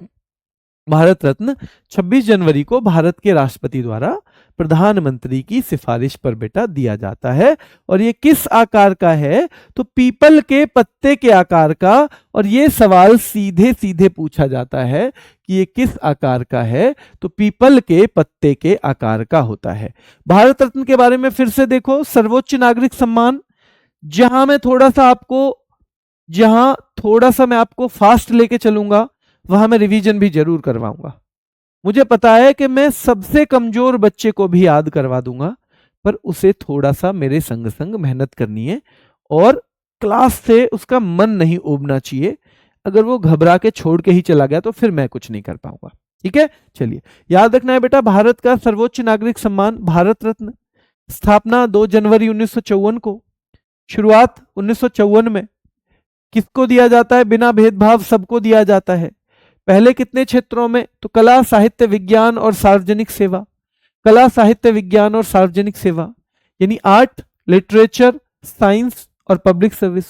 भारत रत्न 26 जनवरी को भारत के राष्ट्रपति द्वारा प्रधानमंत्री की सिफारिश पर बेटा दिया जाता है। और ये किस आकार का है? तो पीपल के पत्ते के आकार का। और ये सवाल सीधे सीधे पूछा जाता है कि ये किस आकार का है, तो पीपल के पत्ते के आकार का होता है। भारत रत्न के बारे में फिर से देखो, सर्वोच्च नागरिक सम्मान, जहां थोड़ा सा मैं आपको फास्ट लेके चलूंगा, वहां मैं रिवीजन भी जरूर करवाऊंगा। मुझे पता है कि मैं सबसे कमजोर बच्चे को भी याद करवा दूंगा, पर उसे थोड़ा सा मेरे संग संग मेहनत करनी है, और क्लास से उसका मन नहीं उबना चाहिए। अगर वो घबरा के छोड़ के ही चला गया तो फिर मैं कुछ नहीं कर पाऊंगा, ठीक है। चलिए याद रखना है बेटा, भारत का सर्वोच्च नागरिक सम्मान भारत रत्न, स्थापना 2 जनवरी 1954 को, शुरुआत 1954 में। किसको दिया जाता है? बिना भेदभाव सबको दिया जाता है। पहले कितने क्षेत्रों में? तो कला, साहित्य, विज्ञान और सार्वजनिक सेवा, कला, साहित्य, विज्ञान और सार्वजनिक सेवा, यानी आर्ट, लिटरेचर, साइंस और public service.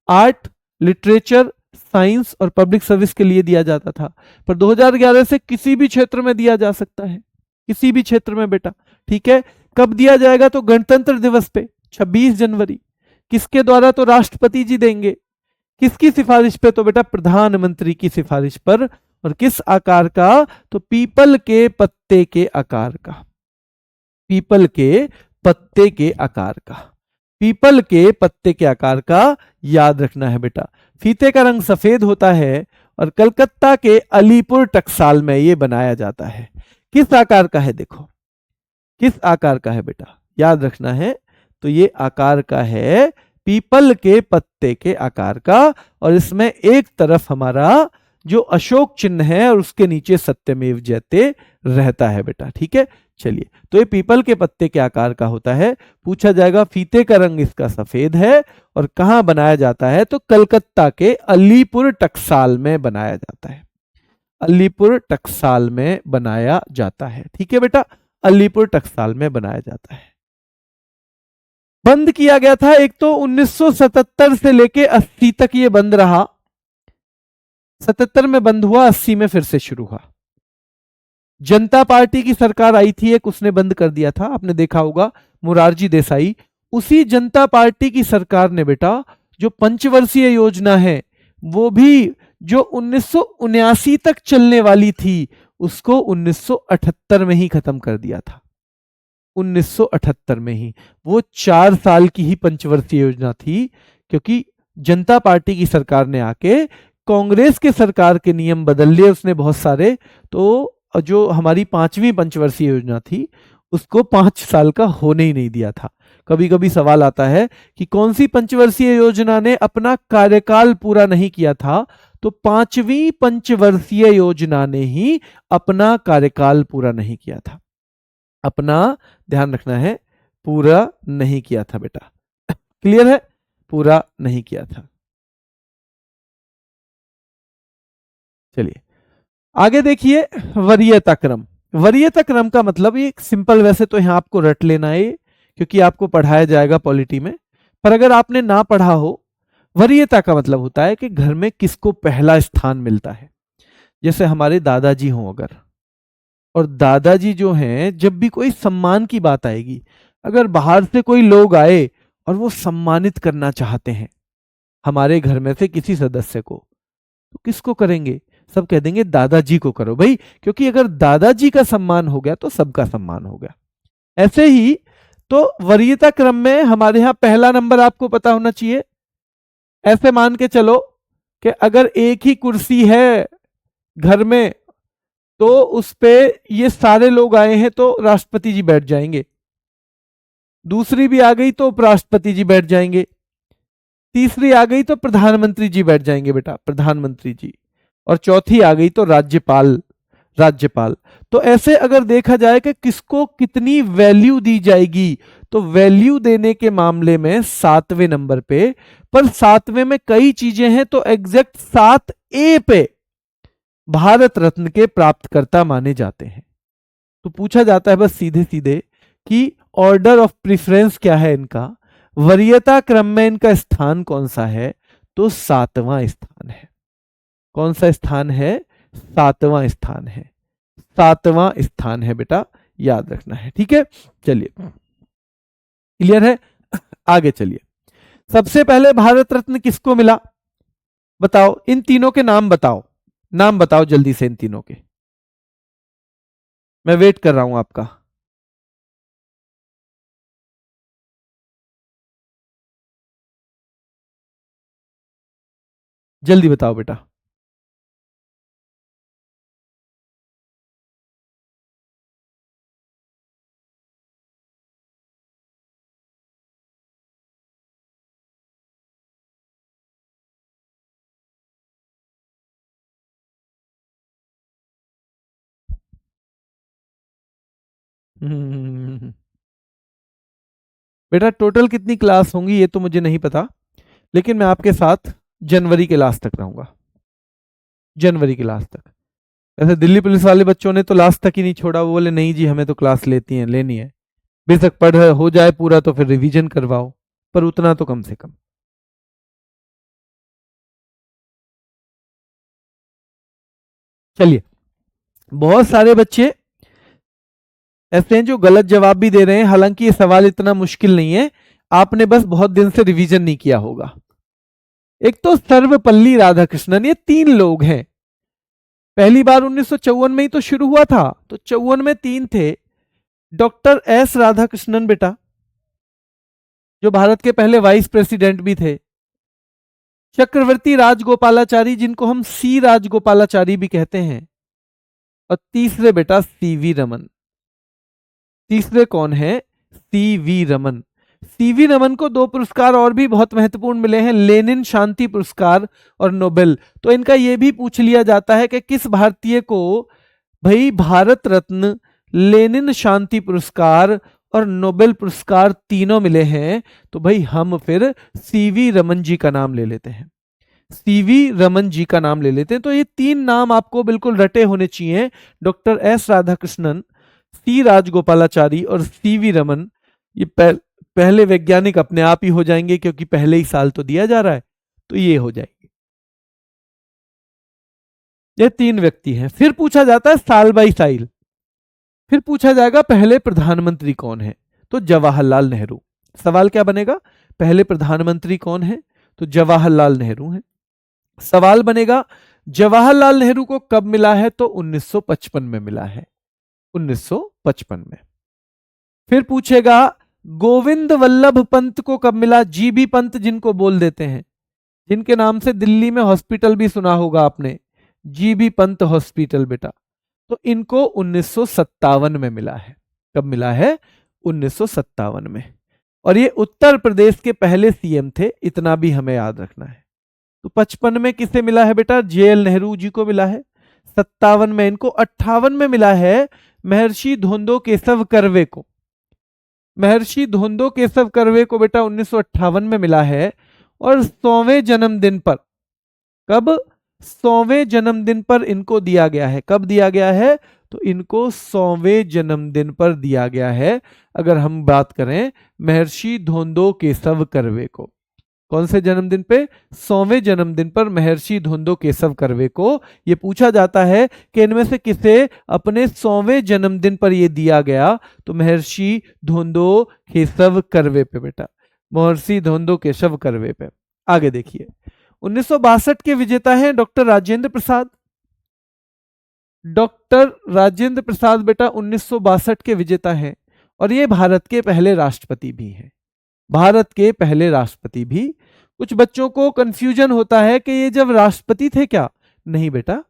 Art, literature, science और पब्लिक सर्विस के लिए दिया जाता था, पर 2011 से किसी भी क्षेत्र में दिया जा सकता है, किसी भी क्षेत्र में बेटा, ठीक है। कब दिया जाएगा? तो गणतंत्र दिवस पे 26 जनवरी। किसके द्वारा? तो राष्ट्रपति जी देंगे। किसकी सिफारिश पे? तो बेटा प्रधानमंत्री की सिफारिश पर। और किस आकार का? तो पीपल के पत्ते के आकार का, पीपल के पत्ते के आकार का, पीपल के पत्ते के आकार का याद रखना है बेटा। फीते का रंग सफेद होता है और कलकत्ता के अलीपुर टकसाल में यह बनाया जाता है। किस आकार का है? देखो किस आकार का है बेटा, याद रखना है। तो ये आकार का है पीपल के पत्ते के आकार का, और इसमें एक तरफ हमारा जो अशोक चिन्ह है और उसके नीचे सत्यमेव जयते रहता है बेटा, ठीक है। चलिए, तो ये पीपल के पत्ते के आकार का होता है। पूछा जाएगा फीते का रंग इसका सफेद है और कहां बनाया जाता है? तो कलकत्ता के अलीपुर टकसाल में बनाया जाता है, अलीपुर टकसाल में बनाया जाता है, ठीक है बेटा, अलीपुर टकसाल में बनाया जाता है। बंद किया गया था, एक तो 1977 से लेके 80 तक ये बंद रहा, 77 में बंद हुआ, 80 में फिर से शुरू हुआ। जनता पार्टी की सरकार आई थी एक, उसने बंद कर दिया था, आपने देखा होगा, मोरारजी देसाई, उसी जनता पार्टी की सरकार ने बेटा जो पंचवर्षीय योजना है वो भी जो 1979 तक चलने वाली थी उसको 1978 में ही खत्म कर दिया था। 1978 में ही। वो 4 साल की ही पंचवर्षीय योजना थी, क्योंकि जनता पार्टी की सरकार ने आके कांग्रेस के सरकार के नियम बदल लिए उसने बहुत सारे, तो जो हमारी 5वीं पंचवर्षीय योजना थी उसको 5 साल का होने ही नहीं दिया था। कभी कभी सवाल आता है कि कौन सी पंचवर्षीय योजना ने अपना कार्यकाल पूरा नहीं किया था, तो 5वीं पंचवर्षीय योजना ने ही अपना कार्यकाल पूरा नहीं किया था। अपना ध्यान रखना है, पूरा नहीं किया था बेटा। क्लियर है? पूरा नहीं किया था। चलिए आगे देखिए, वरीयता क्रम। वरीयता क्रम का मतलब ये सिंपल, वैसे तो यहां आपको रट लेना है क्योंकि आपको पढ़ाया जाएगा पॉलिटी में, पर अगर आपने ना पढ़ा हो, वरीयता का मतलब होता है कि घर में किसको पहला स्थान मिलता है। जैसे हमारे दादाजी हों अगर, और दादाजी जो हैं जब भी कोई सम्मान की बात आएगी, अगर बाहर से कोई लोग आए और वो सम्मानित करना चाहते हैं हमारे घर में से किसी सदस्य को, तो किसको करेंगे? सब कह देंगे दादाजी को करो भाई, क्योंकि अगर दादाजी का सम्मान हो गया तो सबका सम्मान हो गया। ऐसे ही तो वरीयता क्रम में हमारे यहां पहला नंबर आपको पता होना चाहिए। ऐसे मान के चलो कि अगर एक ही कुर्सी है घर में तो उस पे ये सारे लोग आए हैं तो राष्ट्रपति जी बैठ जाएंगे, दूसरी भी आ गई तो उपराष्ट्रपति जी बैठ जाएंगे, तीसरी आ गई तो प्रधानमंत्री जी बैठ जाएंगे बेटा, प्रधानमंत्री जी, और चौथी आ गई तो राज्यपाल, राज्यपाल। तो ऐसे अगर देखा जाए कि किसको कितनी वैल्यू दी जाएगी, तो वैल्यू देने के मामले में 7वें नंबर पे, पर 7वें में कई चीजें हैं, तो एग्जैक्ट 7A पे भारत रत्न के प्राप्तकर्ता माने जाते हैं। तो पूछा जाता है बस सीधे सीधे कि ऑर्डर ऑफ प्रेफरेंस क्या है इनका, वरीयता क्रम में इनका स्थान कौन सा है, तो 7वां स्थान है। कौन सा स्थान है? 7वां स्थान है, 7वां स्थान है बेटा, याद रखना है। ठीक है, चलिए क्लियर है? आगे चलिए। सबसे पहले भारत रत्न किसको मिला बताओ? इन तीनों के नाम बताओ, नाम बताओ जल्दी से इन तीनों के, मैं वेट कर रहा हूं आपका। जल्दी बताओ बेटा। बेटा टोटल कितनी क्लास होंगी ये तो मुझे नहीं पता, लेकिन मैं आपके साथ जनवरी के लास्ट तक रहूंगा, जनवरी के लास्ट तक। ऐसे दिल्ली पुलिस वाले बच्चों ने तो लास्ट तक ही नहीं छोड़ा, वो बोले नहीं जी हमें तो क्लास लेती है, लेनी है, बेशक पढ़ हो जाए पूरा तो फिर रिवीजन करवाओ, पर उतना तो कम से कम। चलिए, बहुत सारे बच्चे ऐसे हैं जो गलत जवाब भी दे रहे हैं, हालांकि ये सवाल इतना मुश्किल नहीं है, आपने बस बहुत दिन से रिवीजन नहीं किया होगा। एक तो सर्वपल्ली राधाकृष्णन, ये 3 लोग हैं। पहली बार 1954 में ही तो शुरू हुआ था, तो 54 में 3 थे। डॉक्टर एस राधाकृष्णन बेटा, जो भारत के पहले वाइस प्रेसिडेंट भी थे। चक्रवर्ती राजगोपालाचारी, जिनको हम सी राजगोपालाचारी भी कहते हैं। और तीसरे बेटा सीवी रमन। तीसरे कौन है? सीवी रमन। सीवी रमन को 2 पुरस्कार और भी बहुत महत्वपूर्ण मिले हैं, लेनिन शांति पुरस्कार और नोबेल। तो इनका यह भी पूछ लिया जाता है कि किस भारतीय को भाई भारत रत्न, लेनिन शांति पुरस्कार और नोबेल पुरस्कार तीनों मिले हैं, तो भाई हम फिर सीवी रमन जी का नाम ले लेते हैं, सीवी रमन जी का नाम ले लेते हैं। तो ये 3 नाम आपको बिल्कुल रटे होने चाहिए, डॉक्टर एस राधाकृष्णन, सी राजगोपालाचारी और सीवी रमन। ये पहले वैज्ञानिक अपने आप ही हो जाएंगे, क्योंकि पहले ही साल तो दिया जा रहा है, तो ये हो जाएंगे। ये 3 व्यक्ति हैं। फिर पूछा जाता है साल बाई साल, फिर पूछा जाएगा पहले प्रधानमंत्री कौन है, तो जवाहरलाल नेहरू। सवाल क्या बनेगा, पहले प्रधानमंत्री कौन है, तो जवाहरलाल नेहरू हैं। सवाल बनेगा जवाहरलाल नेहरू को कब मिला है, तो 1955 में मिला है, 1955 में। फिर पूछेगा गोविंद वल्लभ पंत को कब मिला, जीबी पंत जिनको बोल देते हैं, जिनके नाम से दिल्ली में हॉस्पिटल भी सुना होगा आपने, जीबी पंत हॉस्पिटल बेटा, तो इनको 1957 में मिला है। कब मिला है, 1957 में। और ये उत्तर प्रदेश के पहले सीएम थे, इतना भी हमें याद रखना है। तो 55 में किसे मिला है बेटा, जेएल नेहरू जी को मिला है। 57 में इनको, 58 में मिला है महर्षि धोंदो केशव कर्वे को। महर्षि धोंदो केशव कर्वे को बेटा 1958 में मिला है। और 100वें जन्मदिन पर, कब, 100वें जन्मदिन पर इनको दिया गया है। कब दिया गया है, तो इनको 100वें जन्मदिन पर दिया गया है। अगर हम बात करें महर्षि धोंदो केशव कर्वे को, कौन से जन्मदिन पे, 100वें जन्मदिन पर महर्षि धोंदो केशव कर्वे को। यह पूछा जाता है कि इनमें से किसे अपने 100वें जन्मदिन पर यह दिया गया, तो महर्षि धोंदो केशव कर्वे पे बेटा, महर्षि धोंदो केशव कर्वे पे। आगे देखिए 1962 के विजेता हैं डॉक्टर राजेंद्र प्रसाद। डॉक्टर राजेंद्र प्रसाद बेटा 1962 के विजेता हैं, और ये भारत के पहले राष्ट्रपति भी हैं, भारत के पहले राष्ट्रपति भी। कुछ बच्चों को कंफ्यूजन होता है कि ये जब राष्ट्रपति थे क्या, नहीं बेटा,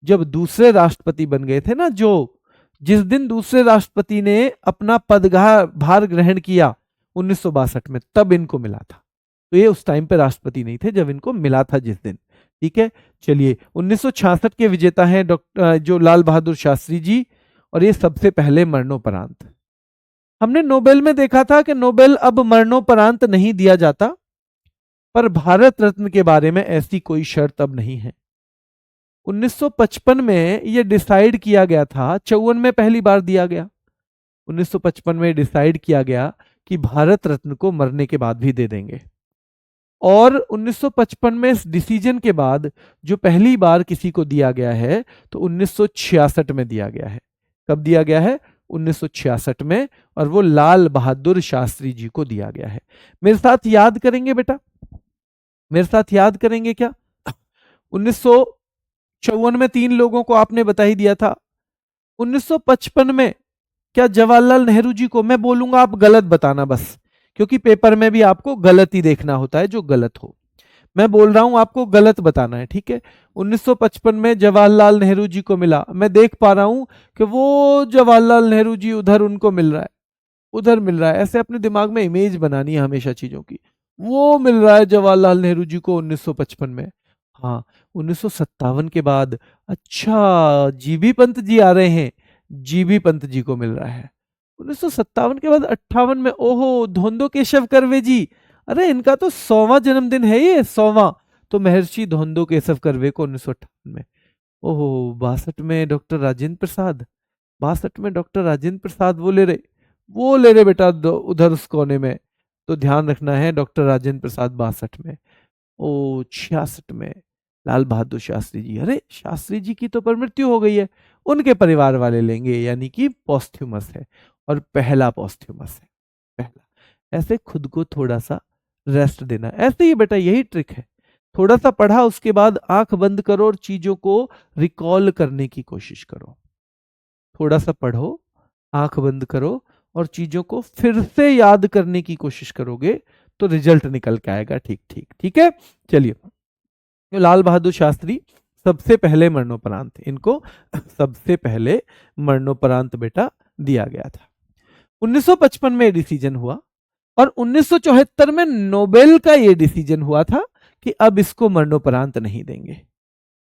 जब दूसरे राष्ट्रपति बन गए थे ना, जो जिस दिन दूसरे राष्ट्रपति ने अपना पदभार ग्रहण किया 1962 में, तब इनको मिला था। तो ये उस टाइम पे राष्ट्रपति नहीं थे जब इनको मिला था जिस दिन, ठीक है। चलिए 1966 के विजेता हैं डॉक्टर जो लाल बहादुर शास्त्री जी, और ये सबसे पहले मरणोपरांत। हमने नोबेल में देखा था कि नोबेल अब मरणोपरांत नहीं दिया जाता, पर भारत रत्न के बारे में ऐसी कोई शर्त अब नहीं है। 1955 में यह डिसाइड किया गया था, 54 में पहली बार दिया गया, 1955 में डिसाइड किया गया कि भारत रत्न को मरने के बाद भी दे देंगे। और 1955 में इस डिसीजन के बाद जो पहली बार किसी को दिया गया है, तो 1966 में दिया गया है। कब दिया गया है, 1966 में, और वो लाल बहादुर शास्त्री जी को दिया गया है। मेरे साथ याद करेंगे बेटा, मेरे साथ याद करेंगे क्या, 1954 में 3 लोगों को आपने बता ही दिया था। 1955 में क्या जवाहरलाल नेहरू जी को, मैं बोलूंगा आप गलत बताना बस, क्योंकि पेपर में भी आपको गलत ही देखना होता है, जो गलत हो। मैं बोल रहा हूं आपको गलत बताना है, ठीक है। 1955 में जवाहरलाल नेहरू जी को मिला, मैं देख पा रहा हूं कि वो जवाहरलाल नेहरू जी उधर उनको मिल रहा है, उधर मिल रहा है, ऐसे अपने दिमाग में इमेज बनानी है हमेशा चीजों की। वो मिल रहा है जवाहरलाल नेहरू जी को 1955 में। हाँ 1957 के बाद, अच्छा जीबी पंत जी आ रहे हैं, जीबी पंत जी को मिल रहा है 1957 के बाद। 58 में ओहो धोंदो केशव कर्वे जी, अरे इनका तो 100वां जन्मदिन है, ये 100वां, तो महर्षि धोंदो केशव कर्वे को 1958 में। ओहो 62 में डॉक्टर राजेंद्र प्रसाद, 62 में डॉक्टर राजेंद्र प्रसाद वो ले रहे बेटा उधर उस कोने में, तो ध्यान रखना है डॉक्टर राजेंद्र प्रसाद 62 में। ओ 66 में लाल बहादुर शास्त्री जी, अरे शास्त्री जी की तो पर मृत्यु हो गई है, उनके परिवार वाले लेंगे, यानी कि पॉस्थ्यूमस है, और पहला पॉस्थ्यूमस है, पहला। ऐसे खुद को थोड़ा सा रेस्ट देना, ऐसे ही बेटा, यही ट्रिक है। थोड़ा सा पढ़ा, उसके बाद आंख बंद करो और चीजों को रिकॉल करने की कोशिश करो। थोड़ा सा पढ़ो, आंख बंद करो, और चीजों को फिर से याद करने की कोशिश करोगे तो रिजल्ट निकल के आएगा, ठीक ठीक, ठीक है। चलिए लाल बहादुर शास्त्री सबसे पहले मरणोपरांत, इनको सबसे पहले मरणोपरांत बेटा दिया गया था। 1955 में डिसीजन हुआ, और 1974 में नोबेल का यह डिसीजन हुआ था कि अब इसको मरणोपरांत नहीं देंगे,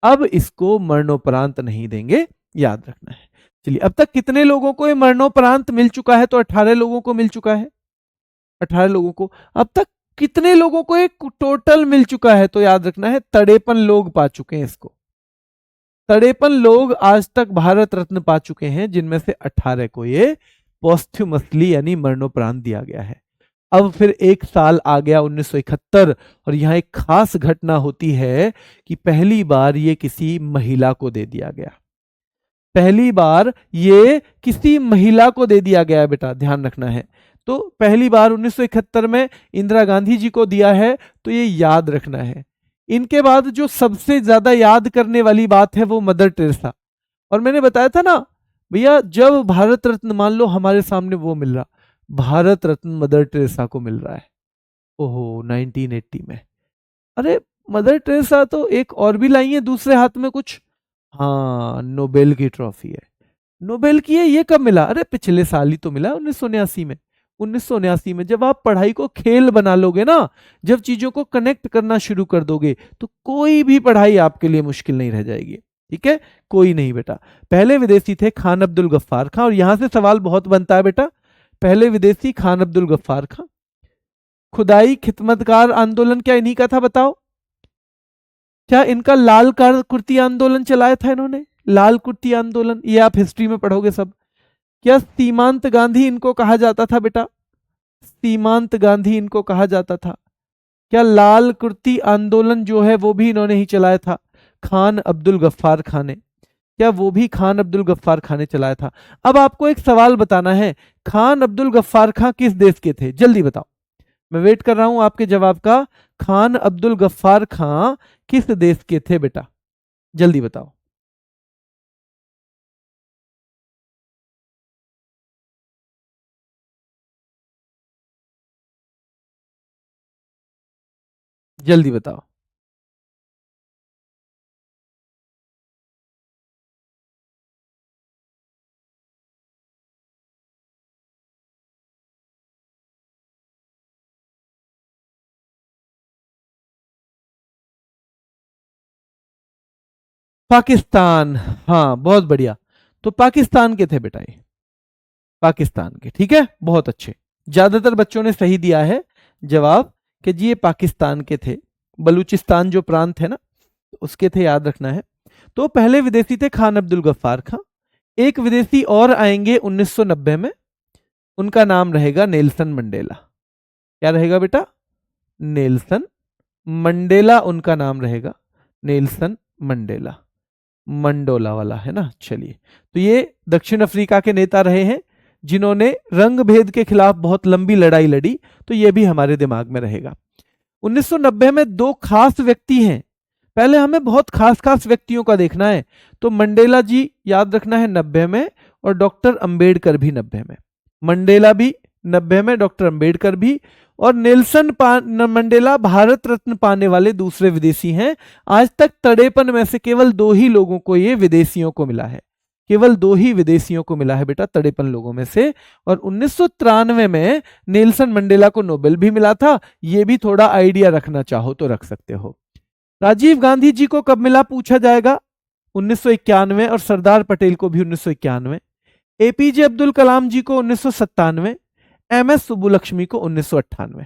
अब इसको मरणोपरांत नहीं देंगे, याद रखना है। चलिए अब तक कितने लोगों को ये मरणोपरांत मिल चुका है, तो 18 लोगों को मिल चुका है, 18 लोगों को। अब तक कितने लोगों को एक टोटल मिल चुका है, तो याद रखना है 53 लोग पा चुके हैं इसको। 53 लोग आज तक भारत रत्न पा चुके हैं, जिनमें से 18 को ये पॉस्थ्यूमसली यानी मरणोपरांत दिया गया है। अब फिर एक साल आ गया 1971, और यहां एक खास घटना होती है कि पहली बार ये किसी महिला को दे दिया गया, पहली बार ये किसी महिला को दे दिया गया बेटा, ध्यान रखना है। तो पहली बार 1971 में इंदिरा गांधी जी को दिया है, तो ये याद रखना है। इनके बाद जो सबसे ज्यादा याद करने वाली बात है वो मदर टेरेसा। और मैंने बताया था ना भैया, जब भारत रत्न मान लो हमारे सामने वो मिल रहा, भारत रत्न मदर टेरेसा को मिल रहा है, ओहो 1980 में। अरे मदर टेरेसा तो एक और भी लाई है दूसरे हाथ में कुछ, हाँ नोबेल की ट्रॉफी है। नोबेल की है, ये कब मिला? अरे पिछले साल ही तो मिला, 1979 में। 1979 में जब आप पढ़ाई को खेल बना लोगे ना, जब चीजों को कनेक्ट करना शुरू कर दोगे, तो कोई भी पढ़ाई आपके लिए मुश्किल नहीं रह जाएगी। ठीक है, कोई नहीं बेटा। पहले विदेशी थे खान अब्दुल गफ्फार खां, और यहां से सवाल बहुत बनता है बेटा, पहले विदेशी खान अब्दुल गफ्फार खां। खुदाई खिदमतकार आंदोलन क्या इन्हीं का था बताओ? क्या इनका लाल कुर्ती आंदोलन चलाया था इन्होंने? लाल कुर्ती आंदोलन, ये आप हिस्ट्री में पढ़ोगे सब। क्या सीमांत गांधी इनको कहा जाता था बेटा? सीमांत गांधी इनको कहा जाता था। क्या लाल कुर्ती आंदोलन जो है वो भी इन्होंने ही चलाया था, खान अब्दुल गफ्फार खान ने? क्या वो भी खान अब्दुल गफ्फार खान ने चलाया था? अब आपको एक सवाल बताना है, खान अब्दुल गफ्फार खान किस देश के थे? जल्दी बताओ, मैं वेट कर रहा हूं आपके जवाब का। खान अब्दुल गफ्फार खान किस देश के थे बेटा? जल्दी बताओ। जल्दी बताओ। पाकिस्तान, हाँ बहुत बढ़िया। तो पाकिस्तान के थे बेटा ये, पाकिस्तान के। ठीक है, बहुत अच्छे। ज्यादातर बच्चों ने सही दिया है जवाब कि जी ये पाकिस्तान के थे। बलूचिस्तान जो प्रांत है ना, उसके थे, याद रखना है। तो पहले विदेशी थे खान अब्दुल गफ्फार खां। एक विदेशी और आएंगे 1990 में, उनका नाम रहेगा नेल्सन मंडेला। क्या रहेगा बेटा? नेल्सन मंडेला उनका नाम रहेगा, नेल्सन मंडेला। मंडोला वाला है ना। चलिए, तो ये दक्षिण अफ्रीका के नेता रहे हैं जिन्होंने रंग भेद के खिलाफ बहुत लंबी लड़ाई लड़ी, तो ये भी हमारे दिमाग में रहेगा। 1990 में दो खास व्यक्ति हैं, पहले हमें बहुत खास खास व्यक्तियों का देखना है। तो मंडेला जी याद रखना है 90 में, और डॉक्टर अंबेडकर भी 90 में। मंडेला भी 90 में, डॉक्टर अंबेडकर भी। और नेल्सन मंडेला भारत रत्न पाने वाले दूसरे विदेशी हैं। आज तक तड़ेपन में से केवल दो ही लोगों को ये विदेशियों को मिला है, केवल दो ही विदेशियों को मिला है बेटा तड़ेपन लोगों में से। और 1993 में नेल्सन मंडेला को नोबेल भी मिला था, ये भी थोड़ा आइडिया रखना चाहो तो रख सकते हो। राजीव गांधी जी को कब मिला पूछा जाएगा? 1991, और सरदार पटेल को भी 1991। एपीजे अब्दुल कलाम जी को 1997, एमएस सुब्बुलक्ष्मी को 1998।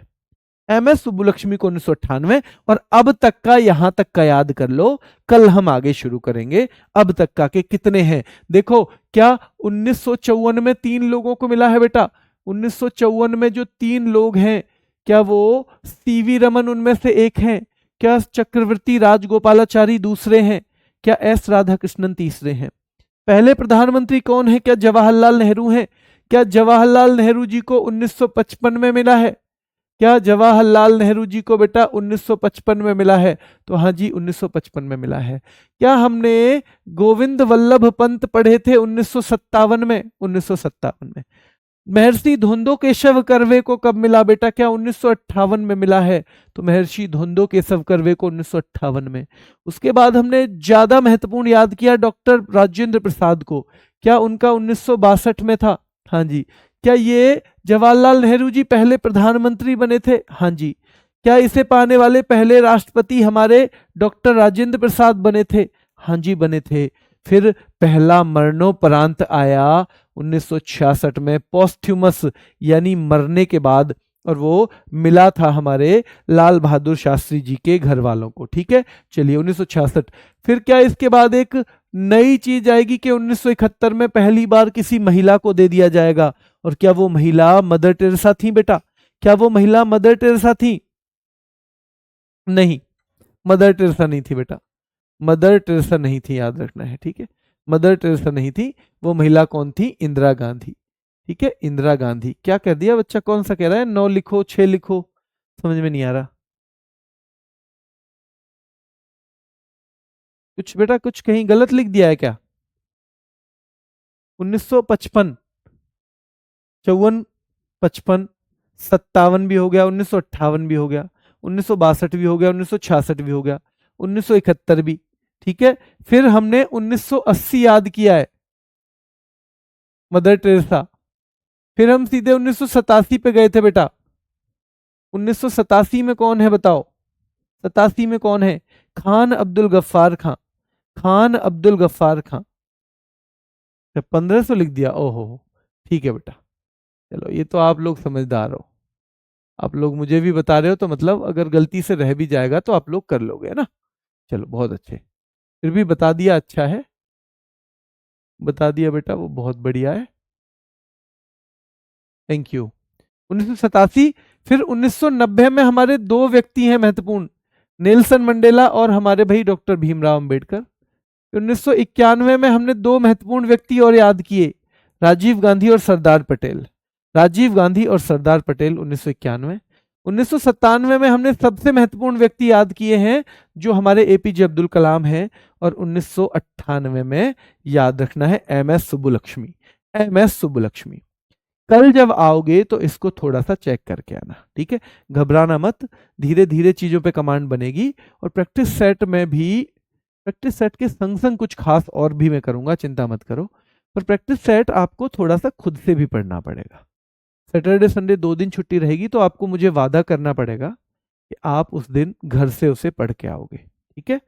एमएस सुब्बुलक्ष्मी को 1998। और अब तक का, यहां तक का याद कर लो, कल हम आगे शुरू करेंगे अब तक का के कितने हैं। देखो, क्या 1954 में 3 लोगों को मिला है बेटा? 1954 में जो 3 लोग हैं, क्या वो सीवी रमन उनमें से एक हैं? क्या चक्रवर्ती राजगोपालाचारी दूसरे हैं? क्या एस राधाकृष्णन तीसरे हैं? पहले प्रधानमंत्री कौन है? क्या जवाहरलाल नेहरू हैं? क्या जवाहरलाल नेहरू जी को 1955 में मिला है? क्या जवाहरलाल नेहरू जी को बेटा 1955 में मिला है? तो हाँ जी, 1955 में मिला है। क्या हमने गोविंद वल्लभ पंत पढ़े थे 1957 में? 1957 में। महर्षि धोंदो केशव कर्वे को कब मिला बेटा? क्या 1958 में मिला है? तो महर्षि धोंदो केशव कर्वे को 1958 में। उसके बाद हमने ज्यादा महत्वपूर्ण याद किया डॉक्टर राजेंद्र प्रसाद को, क्या उनका 1962 में था? हाँ जी। क्या ये जवाहरलाल नेहरू जी पहले प्रधानमंत्री बने थे? हाँ जी। क्या इसे पाने वाले पहले राष्ट्रपति हमारे डॉक्टर राजेंद्र प्रसाद बने थे? हाँ जी, बने थे। फिर पहला मरणोपरांत आया 1966 में, पोस्थ्यूमस यानी मरने के बाद, और वो मिला था हमारे लाल बहादुर शास्त्री जी के घर वालों को। ठीक है, चलिए 1966। फिर क्या इसके बाद एक नई चीज आएगी कि 1971 में पहली बार किसी महिला को दे दिया जाएगा। और क्या वो महिला मदर टेरेसा थी बेटा? क्या वो महिला मदर टेरेसा थी? नहीं, मदर टेरेसा नहीं थी बेटा, मदर टेरेसा नहीं थी, याद रखना है। ठीक है, मदर टेरेसा नहीं थी। वो महिला कौन थी? इंदिरा गांधी। ठीक है, इंदिरा गांधी। क्या कर दिया बच्चा, कौन सा कह रहा है, 9 लिखो 6 लिखो, समझ में नहीं आ रहा कुछ बेटा, कुछ कहीं गलत लिख दिया है क्या? 1955, 54, 55, 57 भी हो गया, 1958 भी हो गया, 1962 भी हो गया, 1966 भी हो गया, 1971 भी। ठीक है, फिर हमने 1980 याद किया है, मदर टेरेसा। फिर हम सीधे 1987 पे गए थे बेटा। 1987 में कौन है बताओ, 87 में कौन है, खान अब्दुल गफ्फार खां, खान अब्दुल गफ्फार खां। 1500 लिख दिया, ओहो। ठीक है बेटा, चलो ये तो आप लोग समझदार हो, आप लोग मुझे भी बता रहे हो, तो मतलब अगर गलती से रह भी जाएगा तो आप लोग कर लोगे, है ना। चलो बहुत अच्छे, फिर भी बता दिया, अच्छा है, बता दिया बेटा, वो बहुत बढ़िया है, थैंक यू। 1987, फिर 1990 में हमारे दो व्यक्ति हैं महत्वपूर्ण, नेल्सन मंडेला और हमारे भाई डॉक्टर भीमराव अंबेडकर। 1991 में हमने दो महत्वपूर्ण व्यक्ति और याद किए, राजीव गांधी और सरदार पटेल, राजीव गांधी और सरदार पटेल 1991। 1997 में हमने सबसे महत्वपूर्ण व्यक्ति याद किए हैं, जो हमारे एपीजे अब्दुल कलाम हैं, और 1998 में याद रखना है M S Subbulakshmi, M S Subbulakshmi. कल जब आओगे तो इसको थोड़ा सा चेक करके आना, ठीक है, घबराना मत, धीरे धीरे चीजों पे कमांड बनेगी। और प्रैक्टिस सेट में भी, प्रैक्टिस सेट के संग संग कुछ खास और भी मैं करूंगा, चिंता मत करो, पर प्रैक्टिस सेट आपको थोड़ा सा खुद से भी पढ़ना पड़ेगा। सैटरडे संडे 2 दिन छुट्टी रहेगी, तो आपको मुझे वादा करना पड़ेगा कि आप उस दिन घर से उसे पढ़ के आओगे, ठीक है।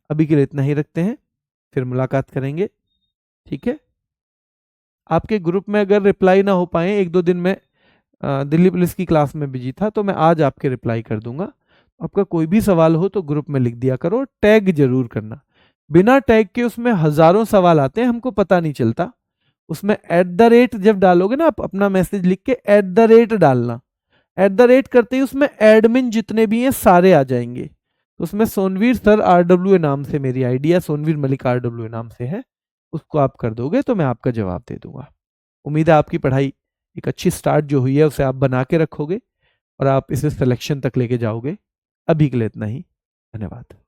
अभी के लिए इतना ही रखते हैं, फिर मुलाकात करेंगे, ठीक है। आपके ग्रुप में अगर रिप्लाई ना हो पाए, 1-2 दिन में दिल्ली पुलिस की क्लास में बिजी था, तो मैं आज आपके रिप्लाई कर दूंगा। आपका कोई भी सवाल हो तो ग्रुप में लिख दिया करो, टैग जरूर करना, बिना टैग के उसमें हजारों सवाल आते हैं, हमको पता नहीं चलता। उसमें @ जब डालोगे ना, आप अपना मैसेज लिख के @ डालना, @ करते ही उसमें एडमिन जितने भी हैं सारे आ जाएंगे। तो उसमें सोनवीर सर RWA नाम से मेरी आईडी है, सोनवीर मलिक RWA नाम से है, उसको आप कर दोगे तो मैं आपका जवाब दे दूंगा। उम्मीद है आपकी पढ़ाई एक अच्छी स्टार्ट जो हुई है उसे आप बना के रखोगे और आप इसे सिलेक्शन तक लेके जाओगे। अभी के लिए इतना ही, धन्यवाद।